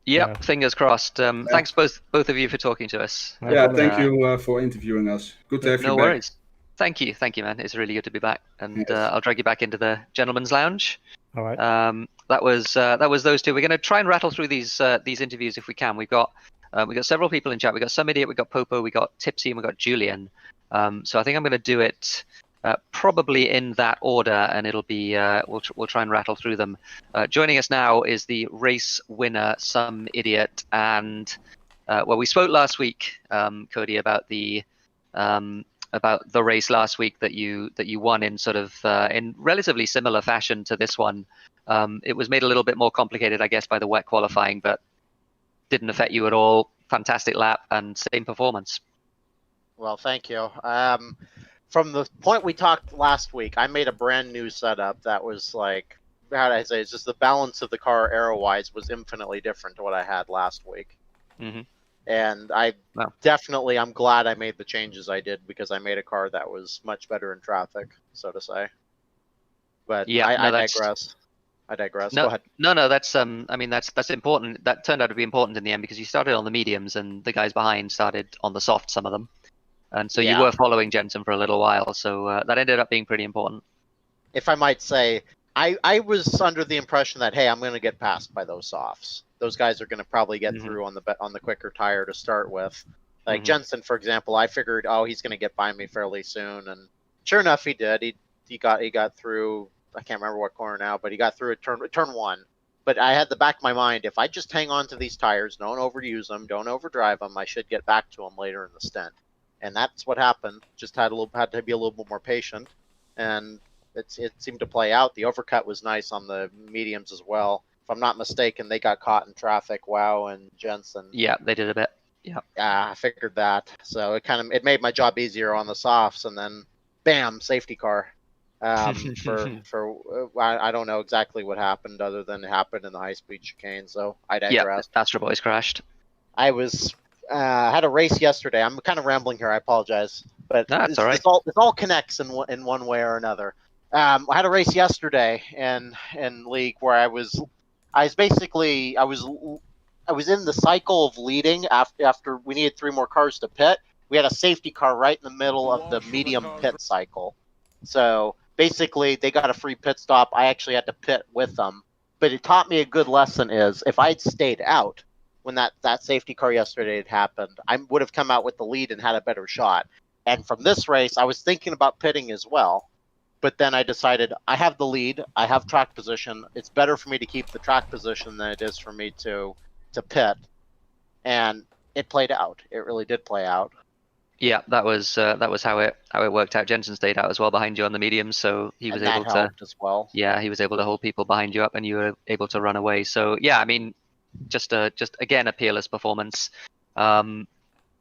Yep, Yeah. fingers crossed. Thanks both of you for talking to us. No Yeah, problem. thank you for interviewing us. Good to have No you back. worries. Thank you, man. It's really good to be back, and Yes. I'll drag you back into the gentleman's lounge. All right. That was those two. We're going to try and rattle through these interviews if we can. We've got several people in chat. We've got Some Idiot, we've got Popo, we've got Tipsy, and we've got Julian. So I think I'm going to do it probably in that order, and it'll be we'll try and rattle through them. Joining us now is the race winner, Some Idiot, and well, we spoke last week, Cody, about the race last week that you won in sort of in relatively similar fashion to this one. It was made a little bit more complicated, I guess, by the wet qualifying, but didn't affect you at all. Fantastic lap and same performance. Well, thank you. From the point we talked last week, I made a brand new setup that was like, how do I say, it's just the balance of the car aero-wise was infinitely different to what I had last week. Mm-hmm. And I'm glad I made the changes I did, because I made a car that was much better in traffic, so to say. But yeah, I digress. No, Go ahead. No, that's I mean that's important. That turned out to be important in the end, because you started on the mediums and the guys behind started on the soft, some of them. And so you were following Jensen for a little while, so that ended up being pretty important. If I might say, I was under the impression that, hey, I'm going to get passed by those softs. Those guys are going to probably get through on the quicker tire to start with. Like Jensen, for example, I figured, oh, he's going to get by me fairly soon, and sure enough, he did. He got through. I can't remember what corner now, but he got through turn one. But I had the back of my mind, if I just hang on to these tires, don't overuse them, don't overdrive them, I should get back to them later in the stint. And that's what happened. Just had to be a little bit more patient, and it seemed to play out. The overcut was nice on the mediums as well. If I'm not mistaken, they got caught in traffic. Wow, and Jensen. Yeah, they did a bit. Yeah. I figured that. So it made my job easier on the softs, and then bam, safety car. I don't know exactly what happened, other than it happened in the high-speed chicane. So I digress. Yeah, Astro Boys crashed. I was had a race yesterday. I'm kind of rambling here. I apologize, but that's all right. It all connects in one way or another. I had a race yesterday in league where I was in the cycle of leading after we needed 3 more cars to pit. We had a safety car right in the middle of the medium pit cycle. So basically, they got a free pit stop. I actually had to pit with them. But it taught me a good lesson is, if I had stayed out when that safety car yesterday had happened, I would have come out with the lead and had a better shot. And from this race, I was thinking about pitting as well. But then I decided, I have the lead, I have track position. It's better for me to keep the track position than it is for me to pit. And it played out. It really did play out. Yeah, that was how it worked out. Jensen stayed out as well behind you on the mediums, so he was able to as well. Yeah, he was able to hold people behind you up, and you were able to run away. So yeah, I mean, just again a peerless performance. I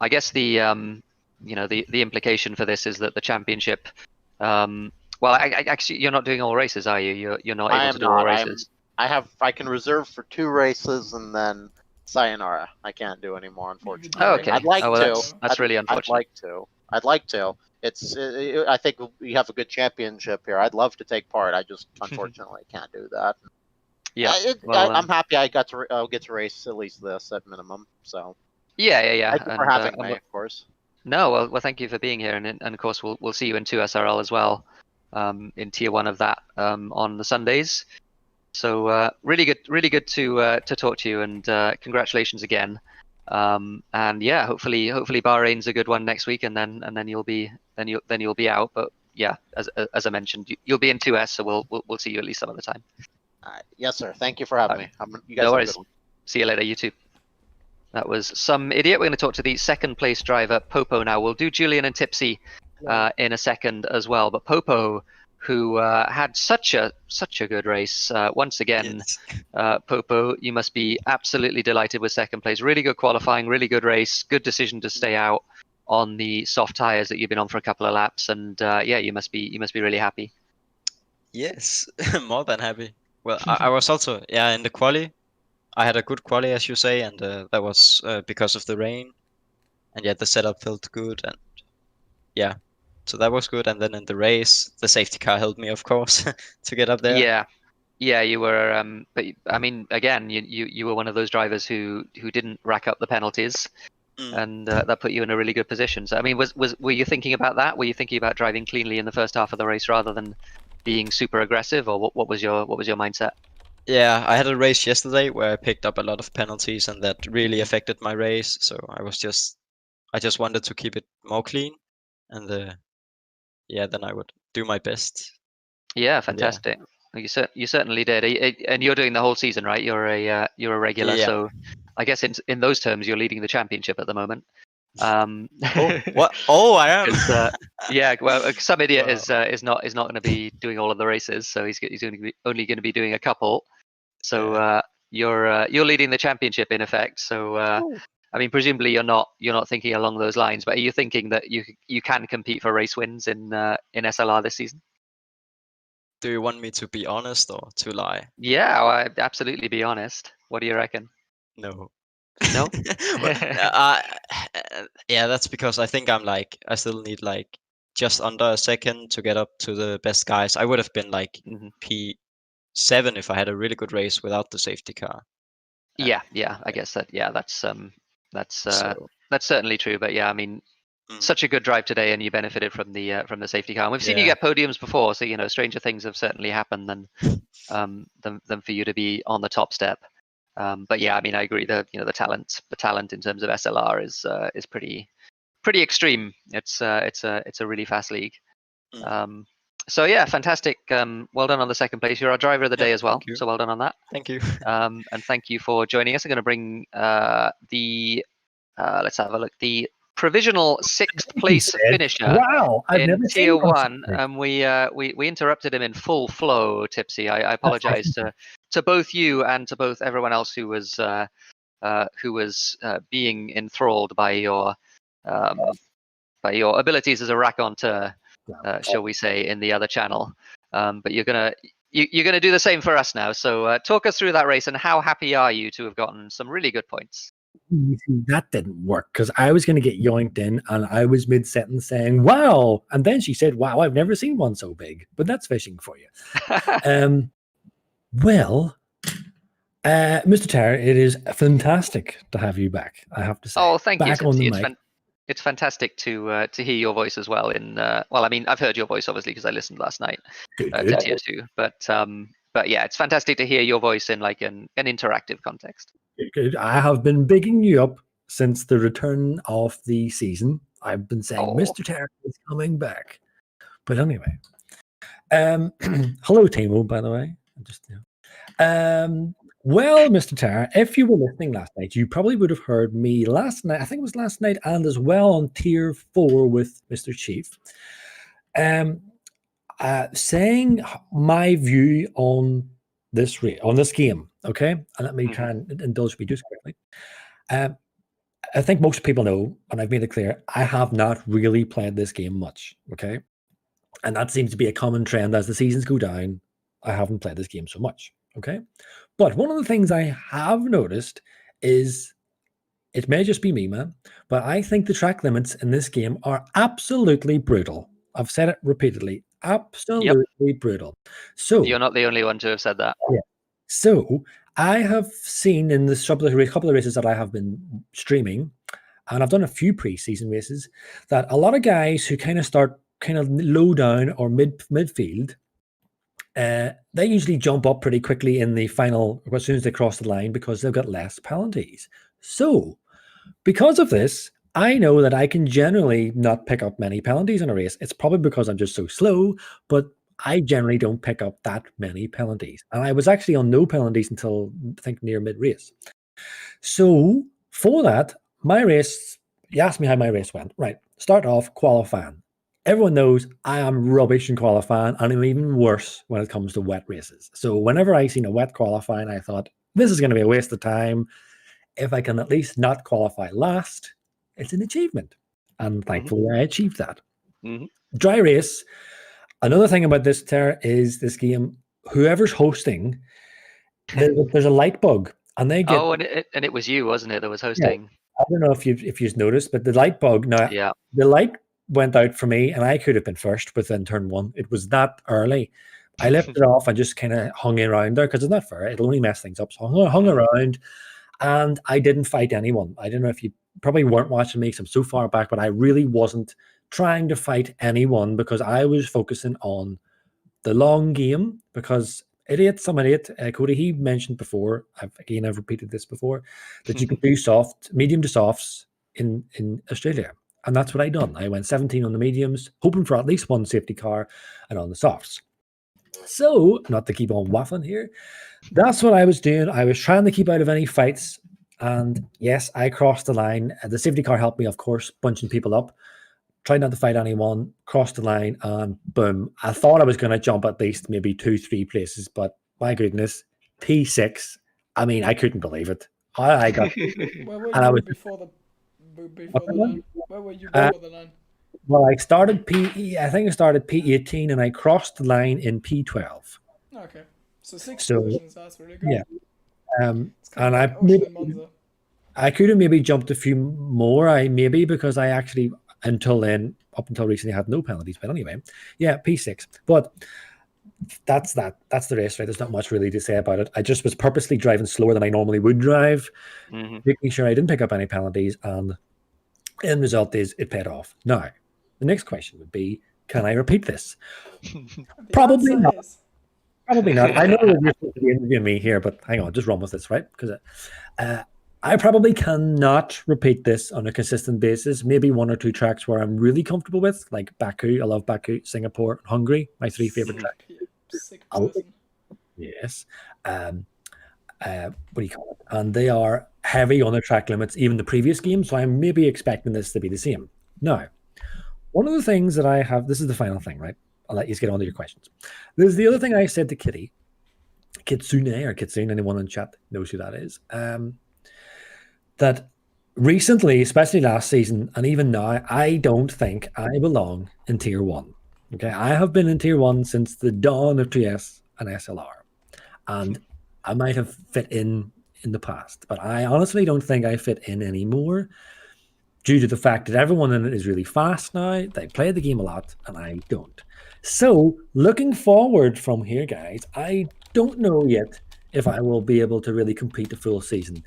guess the implication for this is that the championship. Well, actually, you're not doing all races, are you? You're not able to do all races. I can reserve for 2 races and then sayonara. I can't do anymore, unfortunately. Oh, okay. I'd like oh, well, to. that's really unfortunate. I'd like to. I think we have a good championship here. I'd love to take part. I just unfortunately can't do that. Yeah. I'm happy I'll get to race at least this at minimum. So yeah. thank you for having me, of course. No, well, thank you for being here, and of course we'll see you in 2 SRL as well, in Tier 1 of that on the Sundays. So really good to talk to you, and congratulations again. And yeah, hopefully Bahrain's a good one next week, and then you'll be out. But yeah, as I mentioned, you'll be in 2S, so we'll see you at least some of the time. Yes, sir. Thank you for having me. You guys no have a worries. good one. See you later, you too. That was Some Idiot. We're going to talk to the 2nd place driver, Popo, now. We'll do Julian and Tipsy in a second as well. But Popo, who had such a good race once again. Yes. Popo, you must be absolutely delighted with 2nd place. Really good qualifying, really good race, good decision to stay out on the soft tires that you've been on for a couple of laps, and yeah, you must be really happy. Yes, more than happy. Well, I was also in the quali. I had a good quali, as you say, and that was because of the rain, and the setup felt good, and so that was good. And then in the race, the safety car helped me, of course, to get up there. Yeah, you were. But I mean, again, you were one of those drivers who didn't rack up the penalties, and that put you in a really good position. So I mean, were you thinking about that? Were you thinking about driving cleanly in the first half of the race rather than being super aggressive, or what was your mindset? Yeah, I had a race yesterday where I picked up a lot of penalties, and that really affected my race. So I just wanted to keep it more clean, and then I would do my best. Yeah, fantastic. You certainly did, and you're doing the whole season, right? You're a regular, so I guess in those terms, you're leading the championship at the moment. What? Oh, I am. Yeah, well, Some Idiot is not going to be doing all of the races, so he's only going to be doing a couple. So you're leading the championship in effect. So I mean, presumably you're not thinking along those lines, but are you thinking that you can compete for race wins in SLR this season? Do you want me to be honest or to lie? Yeah, I'd absolutely be honest. What do you reckon? No. No? Yeah, that's because I think I still need just under a second to get up to the best guys. I would have been P7 if I had a really good race without the safety car. Yeah, I guess that. Yeah, that's certainly true. But yeah, I mean, such a good drive today, and you benefited from the safety car. And we've seen you get podiums before, so stranger things have certainly happened than for you to be on the top step. But yeah, I mean, I agree. The talent in terms of SLR is pretty extreme. It's a really fast league. So yeah, fantastic. Well done on the 2nd place. You're our driver of the day as well. So well done on that. Thank you. And thank you for joining us. I'm going to bring let's have a look. The provisional 6th place finisher. Wow, I've never seen Tier 1, and we interrupted him in full flow. Tipsy, I apologize to both you and to both everyone else who was being enthralled by your abilities as a raconteur, shall we say, in the other channel. But you're gonna do the same for us now. So talk us through that race, and how happy are you to have gotten some really good points? That didn't work because I was going to get yoinked in, and I was mid-sentence saying, wow. And then she said, wow, I've never seen one so big. But that's fishing for you. Well, Mr. Terra, it is fantastic to have you back, I have to say. Oh, thank you, Tipsy. mic. It's fantastic to hear your voice as well. Well, I mean, I've heard your voice obviously because I listened last night to Tier 2. But yeah, it's fantastic to hear your voice in an interactive context. I have been bigging you up since the return of the season. I've been saying Mr. Terra is coming back. But anyway, hello, Timo, by the way. Well, Mr. Terra, if you were listening last night, you probably would have heard me last night. I think it was last night, and as well on Tier 4 with Mr. Chief, saying my view on this game. Okay, and let me try and indulge me just quickly. I think most people know, and I've made it clear, I have not really played this game much. Okay, and that seems to be a common trend as the seasons go down. I haven't played this game so much. Okay. But one of the things I have noticed is, it may just be me, man, but I think the track limits in this game are absolutely brutal. I've said it repeatedly. Absolutely brutal. So You're not the only one to have said that. yeah. So I have seen in the couple of races that I have been streaming, and I've done a few pre-season races, that a lot of guys who kind of start kind of low down or midfield, they usually jump up pretty quickly in the final as soon as they cross the line because they've got less penalties. So because of this, I know that I can generally not pick up many penalties in a race. It's probably because I'm just so slow, but I generally don't pick up that many penalties. And I was actually on no penalties until I think near mid-race. So for that, my race, you asked me how my race went. Right. Start off qualifying. Everyone knows I am rubbish in qualifying, and I'm even worse when it comes to wet races. So whenever I seen a wet qualifying, I thought, this is going to be a waste of time. If I can at least not qualify last, it's an achievement. And thankfully, I achieved that. Dry race. Another thing about this, Tara, is this game, whoever's hosting, there's a light bug. And they get. Oh, and it was you, wasn't it, that was hosting? Yeah, I don't know if you've noticed, but the light bug, now, the light went out for me, and I could have been first within turn one. It was that early. I left it off and just kind of hung around there because it's not fair. It'll only mess things up. So I hung around. And I didn't fight anyone. I don't know if you probably weren't watching me because I'm so far back, but I really wasn't trying to fight anyone because I was focusing on the long game. Because some idiot, Cody, he mentioned before, I've repeated this before, that you could do medium to softs in Australia. And that's what I done. I went 17 on the mediums, hoping for at least one safety car, and on the softs. So, not to keep on waffling here, that's what I was doing. I was trying to keep out of any fights. And yes, I crossed the line. The safety car helped me, of course, bunching people up. Tried not to fight anyone, crossed the line, and boom. I thought I was going to jump at least maybe 2-3 places, but my goodness, P6. I mean, I couldn't believe it. I got. Where were you before the line? Where were you before the line? Well, I started I think I started P18 and I crossed the line in P12. Okay. So 6 positions, that's really good. Yeah. And I could have maybe jumped a few more, because I actually, up until recently, had no penalties. But anyway, yeah, P6. But that's that. That's the race, right? There's not much really to say about it. I just was purposely driving slower than I normally would drive, making sure I didn't pick up any penalties. And the end result is it paid off. Now, the next question would be, can I repeat this? Probably not. Probably not. I know that you're supposed to be interviewing me here, but hang on, just run with this, right? Because I probably cannot repeat this on a consistent basis. Maybe 1 or 2 tracks where I'm really comfortable with, like Baku. I love Baku, Singapore, and Hungary, my 3 favorite tracks. Yes. What do you call it? And they are heavy on the track limits, even the previous game. So I'm maybe expecting this to be the same. Now, one of the things that I have, this is the final thing, right? I'll let you get on to your questions. There's the other thing I said to Kitty, Kitsune, anyone in chat knows who that is, that recently, especially last season, and even now, I don't think I belong in Tier 1. Okay, I have been in Tier 1 since the dawn of 2S and SLR. And I might have fit in the past, but I honestly don't think I fit in anymore, due to the fact that everyone in it is really fast now. They play the game a lot, and I don't. So, looking forward from here, guys, I don't know yet if I will be able to really compete the full season.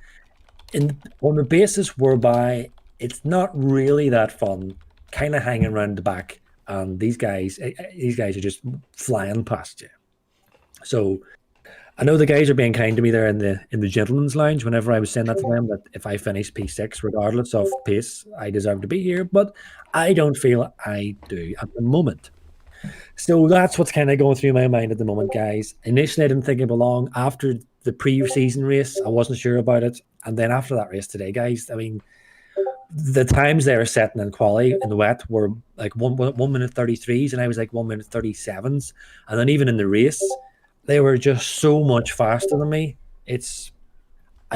On the basis whereby it's not really that fun, kind of hanging around the back, and these guys are just flying past you. So, I know the guys are being kind to me there in the gentleman's lounge whenever I was saying that to them, that if I finish P6, regardless of pace, I deserve to be here. But I don't feel I do at the moment. So that's what's kind of going through my mind at the moment, guys. Initially, I didn't think I belong. After the pre-season race, I wasn't sure about it. And then after that race today, guys, I mean, the times they were setting in quali in the wet were like 1 minute 33s, and I was like 1 minute 37s. And then even in the race, they were just so much faster than me. I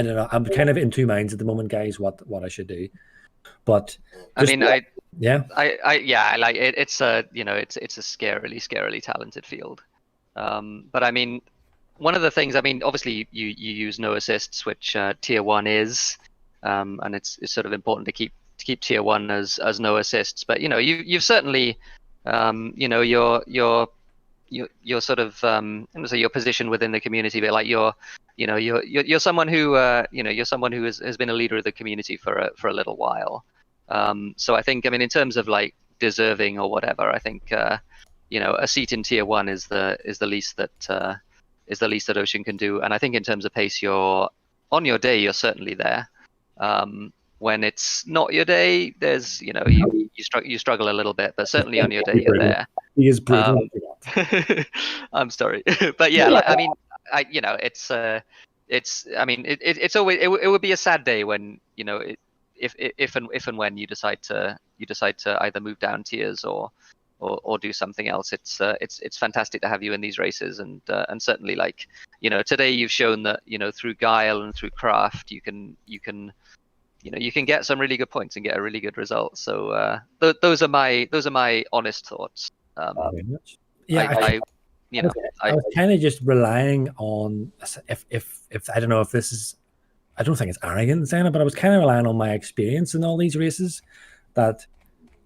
don't know. I'm kind of in 2 minds at the moment, guys, what I should do. But like it, Mm-hmm. it's a scarily talented field. But I mean, one of the things, I mean, obviously you use no assists, which tier 1 is, and it's sort of important to keep tier 1 as no assists. But you've certainly, your sort of I'm gonna say your position within the community, but like you're someone who you're someone who has been a leader of the community for a little while. So I think, I mean, in terms of like deserving or whatever, I think a seat in tier 1 is the least that Ocean can do. And I think in terms of pace, on your day you're certainly there. When it's not your day, there's you struggle a little bit, but certainly on your day you're there. He is brutal. I'm sorry, but yeah, like, I mean, it's I mean, it's always it would be a sad day when if and when you decide to either move down tiers or do something else. It's fantastic to have you in these races, and certainly, like, today you've shown that through guile and through craft you can get some really good points and get a really good result. So those are my honest thoughts. Yeah, I was kind of just relying on if I don't know if this is, I don't think it's arrogant saying it, but I was kind of relying on my experience in all these races, that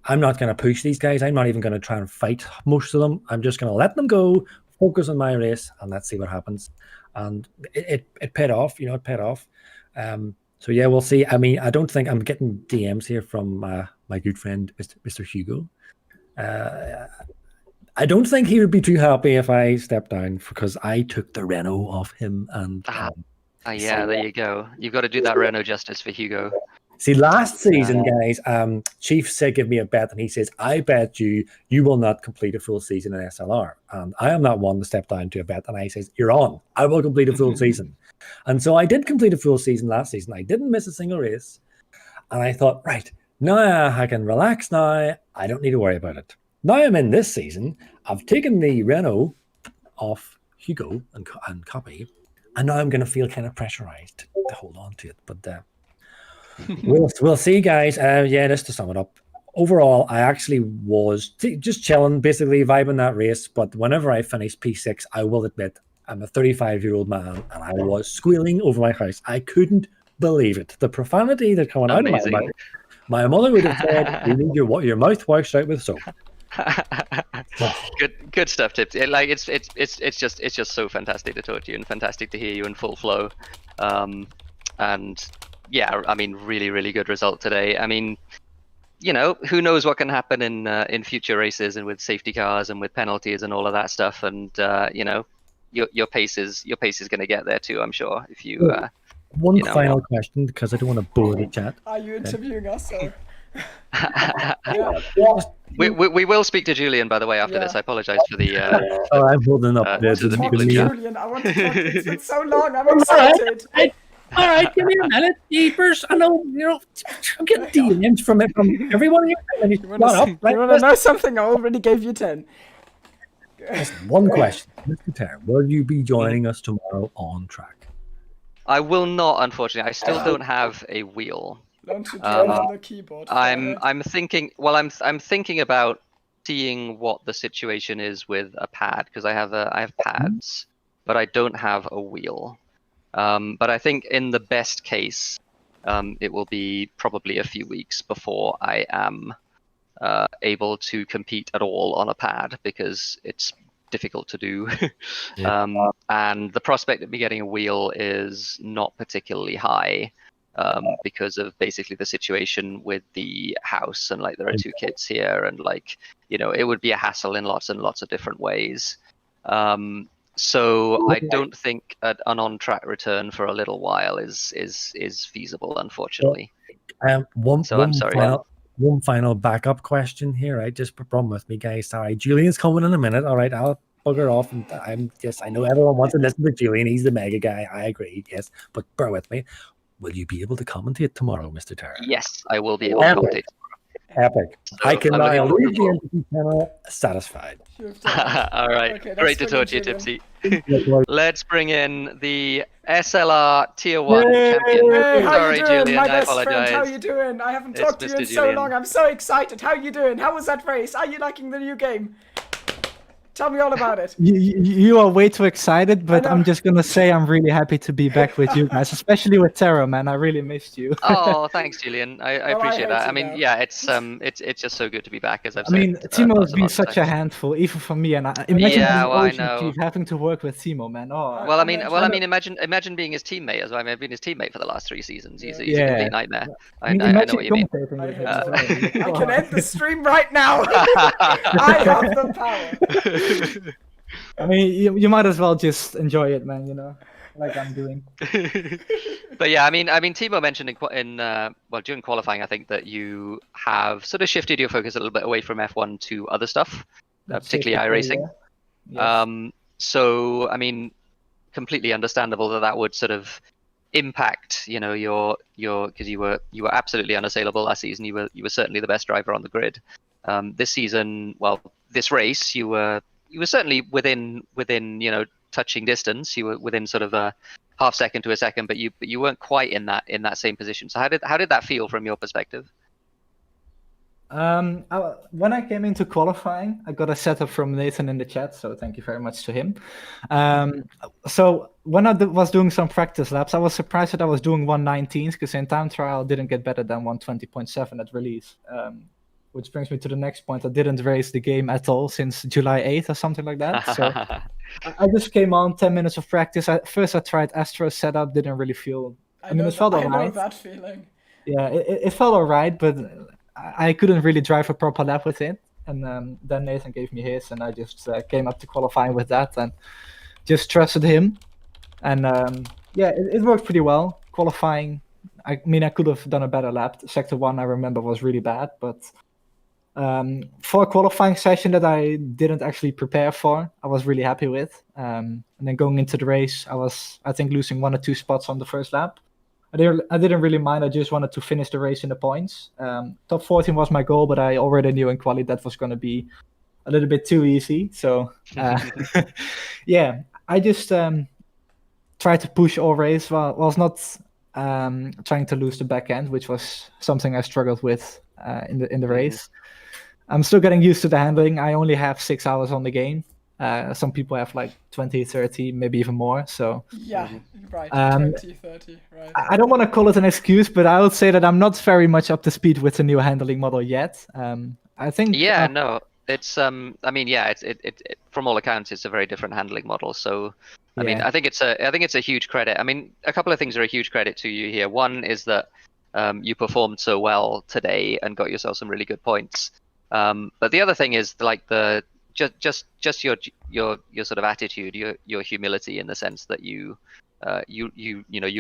I'm not going to push these guys. I'm not even going to try and fight most of them. I'm just going to let them go, focus on my race, and let's see what happens. And it paid off. It paid off. So yeah, we'll see. I mean, I don't think I'm getting DMs here from my good friend Mr. Hugo. I don't think he would be too happy if I stepped down, because I took the Renault off him. And yeah, there you go. You've got to do that Renault justice for Hugo. See, last season, guys, Chief said, give me a bet, and he says, I bet you will not complete a full season in SLR. And I am not one to step down to a bet, and I says, you're on. I will complete a full season. And so I did complete a full season last season. I didn't miss a single race. And I thought, right, now I can relax now. I don't need to worry about it. Now I'm in this season. I've taken the Renault off Hugo and Copy, and now I'm going to feel kind of pressurized to hold on to it. But we'll see, guys. Yeah, just to sum it up, overall, I actually was just chilling, basically vibing that race. But whenever I finished P6, I will admit I'm a 35-year-old man, and I was squealing over my house. I couldn't believe it. The profanity that coming out of my mouth. My mother would have said, "You need your mouth washed out with soap." Good stuff, Tips. It's just so fantastic to talk to you, and fantastic to hear you in full flow. And yeah, I mean, really, really good result today. I mean, who knows what can happen in future races, and with safety cars and with penalties and all of that stuff. And your pace is going to get there too, I'm sure. If you one final question, because I don't want to bore the chat. Are you interviewing us? Or? We will speak to Julian, by the way, after this. I apologize for the I'm holding up Julian, I want to talk to you. It's been so long. I'm excited. All right, give me a minute, Jeepers. I know, I'm getting DMs from everyone here. You want to know something? I already gave you 10. Listen, one question, Mr. Terry, will you be joining us tomorrow on track? I will not, unfortunately. I still don't have a wheel. Learn to drive on the keyboard. I'm thinking. Well, I'm thinking about seeing what the situation is with a pad, because I have pads, but I don't have a wheel. But I think in the best case, it will be probably a few weeks before I am able to compete at all on a pad, because it's difficult to do. And the prospect of me getting a wheel is not particularly high, because of basically the situation with the house, and like there are 2 kids here, and like it would be a hassle in lots and lots of different ways. So I don't think an on-track return for a little while is feasible, unfortunately. I'm sorry. One final backup question here, right? Just problem with me, guys. Sorry, Julian's coming in a minute. All right, I'll bugger off. And I know everyone wants to listen to Julian. He's the mega guy. I agree. Yes, but bear with me. Will you be able to commentate tomorrow, Mr. Terra? Yes, I will be able to commentate tomorrow. Epic. So I can now leave the entity channel satisfied. All right. Okay, great to talk to you, Tipsy. Let's bring in the SLR Tier 1 champion. Hey, sorry, Julian, my I best apologize. Friend, how you doing? I haven't talked to you in so long. I'm so excited. How you doing? How was that race? Are you liking the new game? Tell me all about it. You are way too excited, but know. I'm just gonna say I'm really happy to be back with you guys, especially with Tara, man. I really missed you. Oh, thanks, Julian. I Well, I appreciate that. hate I you mean, now. yeah, it's just so good to be back, as I've I said. mean, Timo has lots and been lots of such a times. handful, even for me. And imagine Yeah, being well, I Ocean know. Chief, having to work with Timo, man. Oh, Well, I I mean, imagine being his teammate as well. I mean, I've been his teammate for the last 3 seasons. He's a Yeah. complete nightmare. I mean, I know imagine what you mean. commentating I with hate him as it. well. I can end the stream right now. I have the power. I mean, you might as well just enjoy it, man. You know, like I'm doing. But yeah, I mean, Timo mentioned during qualifying, I think that you have sort of shifted your focus a little bit away from F1 to other stuff, That's particularly safety car, iRacing. yeah. Yes. So I mean, completely understandable that would sort of impact, you know, your because you were absolutely unassailable last season. You were certainly the best driver on the grid. This season, well, this race, you were certainly within touching distance. You were within sort of a half second to a second, but you weren't quite in that same position. So how did that feel from your perspective? When I came into qualifying, I got a setup from Nathan in the chat, so thank you very much to him. So when I was doing some practice laps, I was surprised that I was doing 119s, because in time trial I didn't get better than 120.7 at release. Which brings me to the next point. I didn't race the game at all since July 8th or something like that. So I just came on 10 minutes of practice. First I tried Astro setup, didn't really feel... I mean, it felt alright. I know that feeling. Yeah, it felt alright, but I couldn't really drive a proper lap with it. And then Nathan gave me his, and I just came up to qualifying with that and just trusted him. And yeah, it worked pretty well. Qualifying, I mean, I could have done a better lap. Sector 1, I remember, was really bad, but for a qualifying session that I didn't actually prepare for, I was really happy with. And then going into the race, I was, I think, losing 1 or 2 spots on the first lap. I didn't really mind. I just wanted to finish the race in the points. Top 14 was my goal, but I already knew in quali that was going to be a little bit too easy. So yeah, I just tried to push all race. Well, was not trying to lose the back end, which was something I struggled with in the race. I'm still getting used to the handling. I only have 6 hours on the game. Some people have like 20, 30, maybe even more. So yeah, right, 20, 30, right. I don't want to call it an excuse, but I would say that I'm not very much up to speed with the new handling model yet. I think. Yeah, no, it's I mean, yeah, it from all accounts, it's a very different handling model. So I mean, I think it's a huge credit. I mean, a couple of things are a huge credit to you here. One is that you performed so well today and got yourself some really good points. But the other thing is like just your sort of attitude, your humility, in the sense that you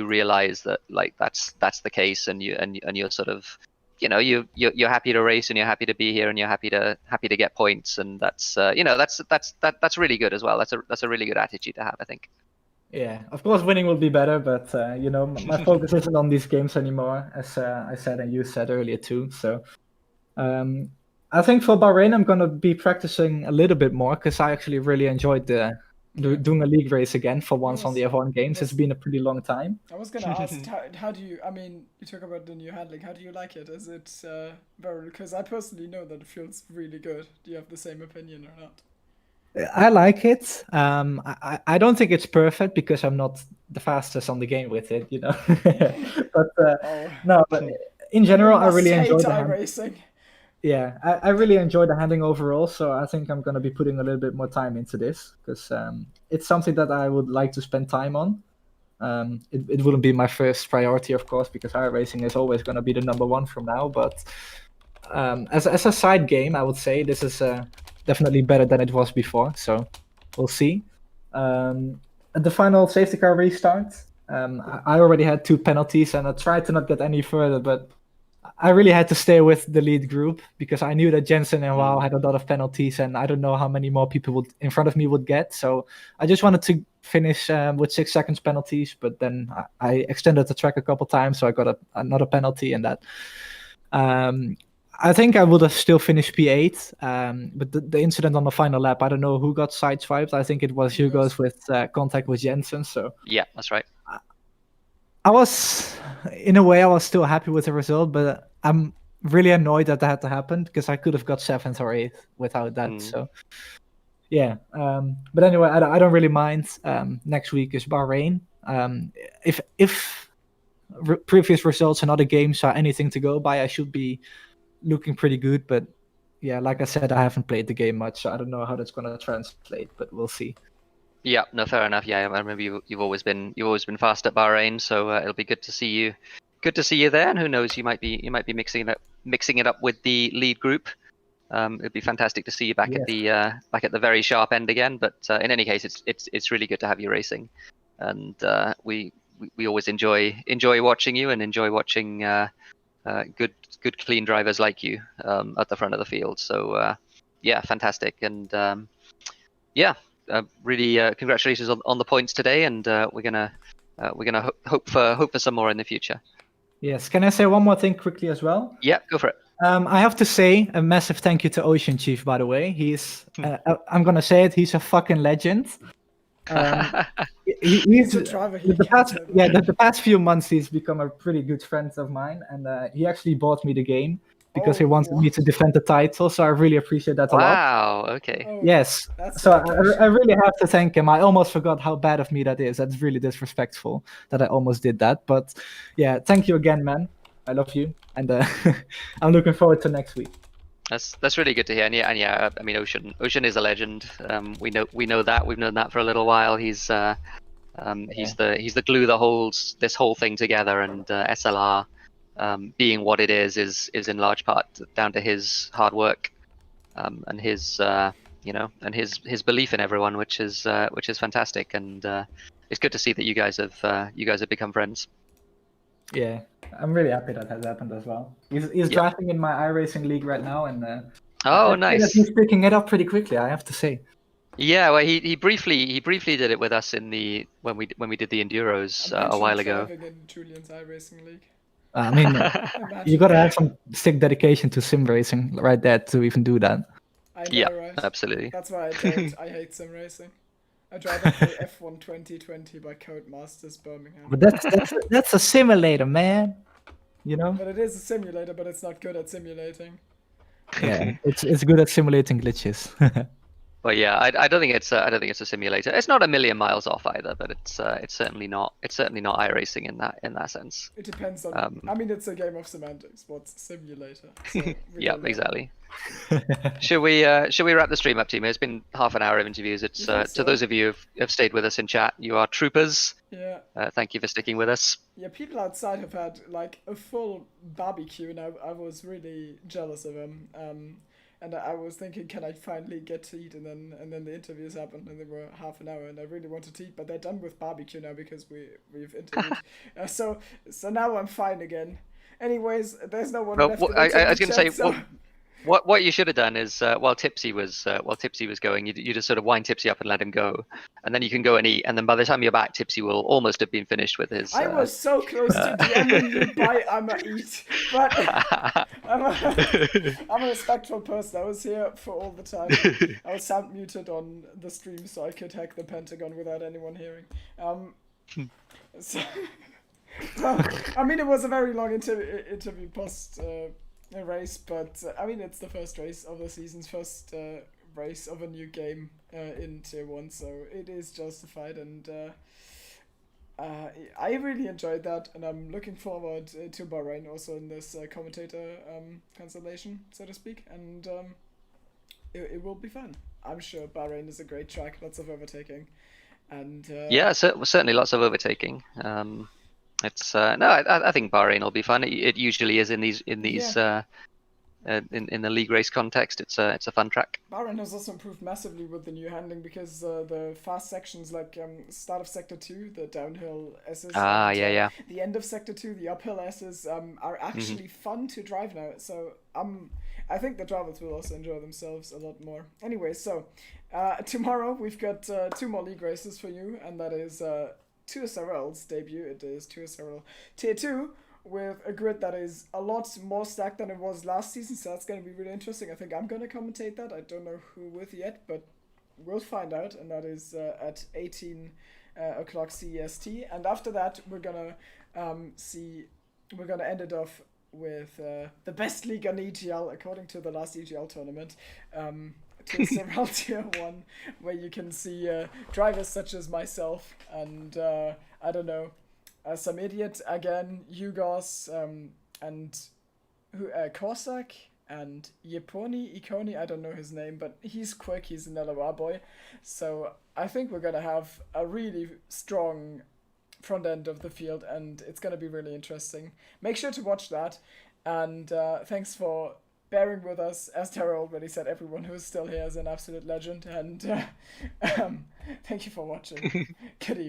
realize that like that's the case, and you're sort of, you're happy to race, and you're happy to be here, and you're happy to get points, and that's that's really good as well. That's a really good attitude to have, I think. Yeah, of course winning will be better, but my focus isn't on these games anymore, as I said and you said earlier too. So I think for Bahrain I'm gonna be practicing a little bit more, because I actually really enjoyed doing a league race again for once on the F1 games. It's been a pretty long time. I was gonna ask, how do you? I mean, you talk about the new handling. How do you like it? Is it very? Because I personally know that it feels really good. Do you have the same opinion or not? I like it. I don't think it's perfect, because I'm not the fastest on the game with it, but no, but in general, I really enjoy the racing. Yeah, I really enjoy the handling overall, so I think I'm going to be putting a little bit more time into this, because it's something that I would like to spend time on. It wouldn't be my first priority, of course, because iRacing is always going to be the #1 from now, but as a side game, I would say this is definitely better than it was before, so we'll see. At the final safety car restart, I already had 2 penalties, and I tried to not get any further, but I really had to stay with the lead group, because I knew that Jensen and Wow had a lot of penalties, and I don't know how many more people in front of me would get. So I just wanted to finish with 6 seconds penalties, but then I extended the track a couple times, so I got another penalty, and that. I think I would have still finished P8, but the incident on the final lap, I don't know who got sideswiped. I think it was Hugo's with contact with Jensen. So yeah, that's right. I was, in a way, I was still happy with the result, but I'm really annoyed that had to happen, because I could have got 7th or 8th without that. So yeah. But anyway, I don't really mind. Next week is Bahrain. If previous results in other games are anything to go by, I should be looking pretty good. But yeah, like I said, I haven't played the game much, so I don't know how that's going to translate. But we'll see. Yeah, no, fair enough. Yeah, I remember you've always been fast at Bahrain, so it'll be good to see you. Good to see you there, and who knows, you might be mixing it up with the lead group. It'd be fantastic to see you back Yes. at the very sharp end again. But in any case, it's really good to have you racing, and we always enjoy watching you and enjoy watching good clean drivers like you at the front of the field. So yeah, fantastic, and yeah. Really, congratulations on the points today, and we're gonna hope for some more in the future. Yes. Can I say one more thing quickly as well? Yeah, go for it. I have to say a massive thank you to Ocean Chief, by the way. He's, I'm gonna say it, he's a fucking legend. He's a driver. The past few months he's become a pretty good friend of mine, and he actually bought me the game because he wanted me to defend the title. So I really appreciate that a lot. Wow. Okay. Oh, Yes. So I really have to thank him. I almost forgot how bad of me that is. That's really disrespectful that I almost did that. But yeah, thank you again, man. I love you, and I'm looking forward to next week. That's really good to hear. And yeah, I mean, Ocean is a legend. We know that. We've known that for a little while. He's the glue that holds this whole thing together, and SLR being what it is in large part down to his hard work and his his belief in everyone, which is fantastic. And it's good to see that you guys have become friends. Yeah, I'm really happy that has happened as well. He's drafting in my iRacing league right now, and nice. He's picking it up pretty quickly, I have to say. Yeah, well, he briefly did it with us when we did the Enduros a while ago. In Julian's iRacing league. I mean, you gotta have some sick dedication to sim racing right there to even do that. I know, yeah, right? Absolutely. That's why I hate sim racing. I drive F1 2020 by Codemasters Birmingham. But that's a simulator, man. You know. But it is a simulator, but it's not good at simulating. Yeah, it's good at simulating glitches. Well, yeah, I don't think it's a simulator. It's not a million miles off either, but it's certainly not iRacing in that sense. It depends on. I mean, it's a game of semantics. What's a simulator? So yeah, exactly. Should we wrap the stream up, team? It's been half an hour of interviews. It's to those of you who have stayed with us in chat, you are troopers. Yeah. Thank you for sticking with us. Yeah, people outside have had like a full barbecue, and I was really jealous of them. And I was thinking, can I finally get to eat? And then the interviews happened, and they were half an hour, and I really wanted to eat, but they're done with barbecue now because we've interviewed. So now I'm fine again. Anyways, there's no one left. I was going to say. So... What you should have done is while Tipsy was going, you just sort of wind Tipsy up and let him go, and then you can go and eat. And then by the time you're back, Tipsy will almost have been finished with his. I was so close to DMing you by I'ma eat, but I'm a respectful person. I was here for all the time. I was sound muted on the stream so I could hack the Pentagon without anyone hearing. So, I mean, it was a very long interview post. A race, but I mean, it's the first race of the season's first race of a new game in Tier 1, so it is justified, and I really enjoyed that, and I'm looking forward to Bahrain also in this commentator constellation, so to speak, and it will be fun. I'm sure Bahrain is a great track, lots of overtaking, and yeah, certainly lots of overtaking. It's I think Bahrain will be fun. It usually is in these in the league race context. It's a fun track. Bahrain has also improved massively with the new handling because the fast sections like start of sector 2, the downhill S's, the end of sector 2, the uphill S's are actually fun to drive now. So I think the drivers will also enjoy themselves a lot more. Anyway, so tomorrow we've got 2 more league races for you, and that is. TSRL's debut. It is TSRL Tier 2 with a grid that is a lot more stacked than it was last season, so that's going to be really interesting. I think I'm going to commentate that. I don't know who with yet, but we'll find out, and that is at 18 o'clock CEST. And after that, we're going to end it off with the best league on EGL according to the last EGL tournament. to Several Tier 1, where you can see drivers such as myself and, I don't know, some idiot again, Yugos, and Korsak, and Ikoni, I don't know his name, but he's quick, he's an LOR boy. So I think we're going to have a really strong front end of the field, and it's going to be really interesting. Make sure to watch that, and thanks for bearing with us. As Tara already said, everyone who is still here is an absolute legend, and thank you for watching. Good evening.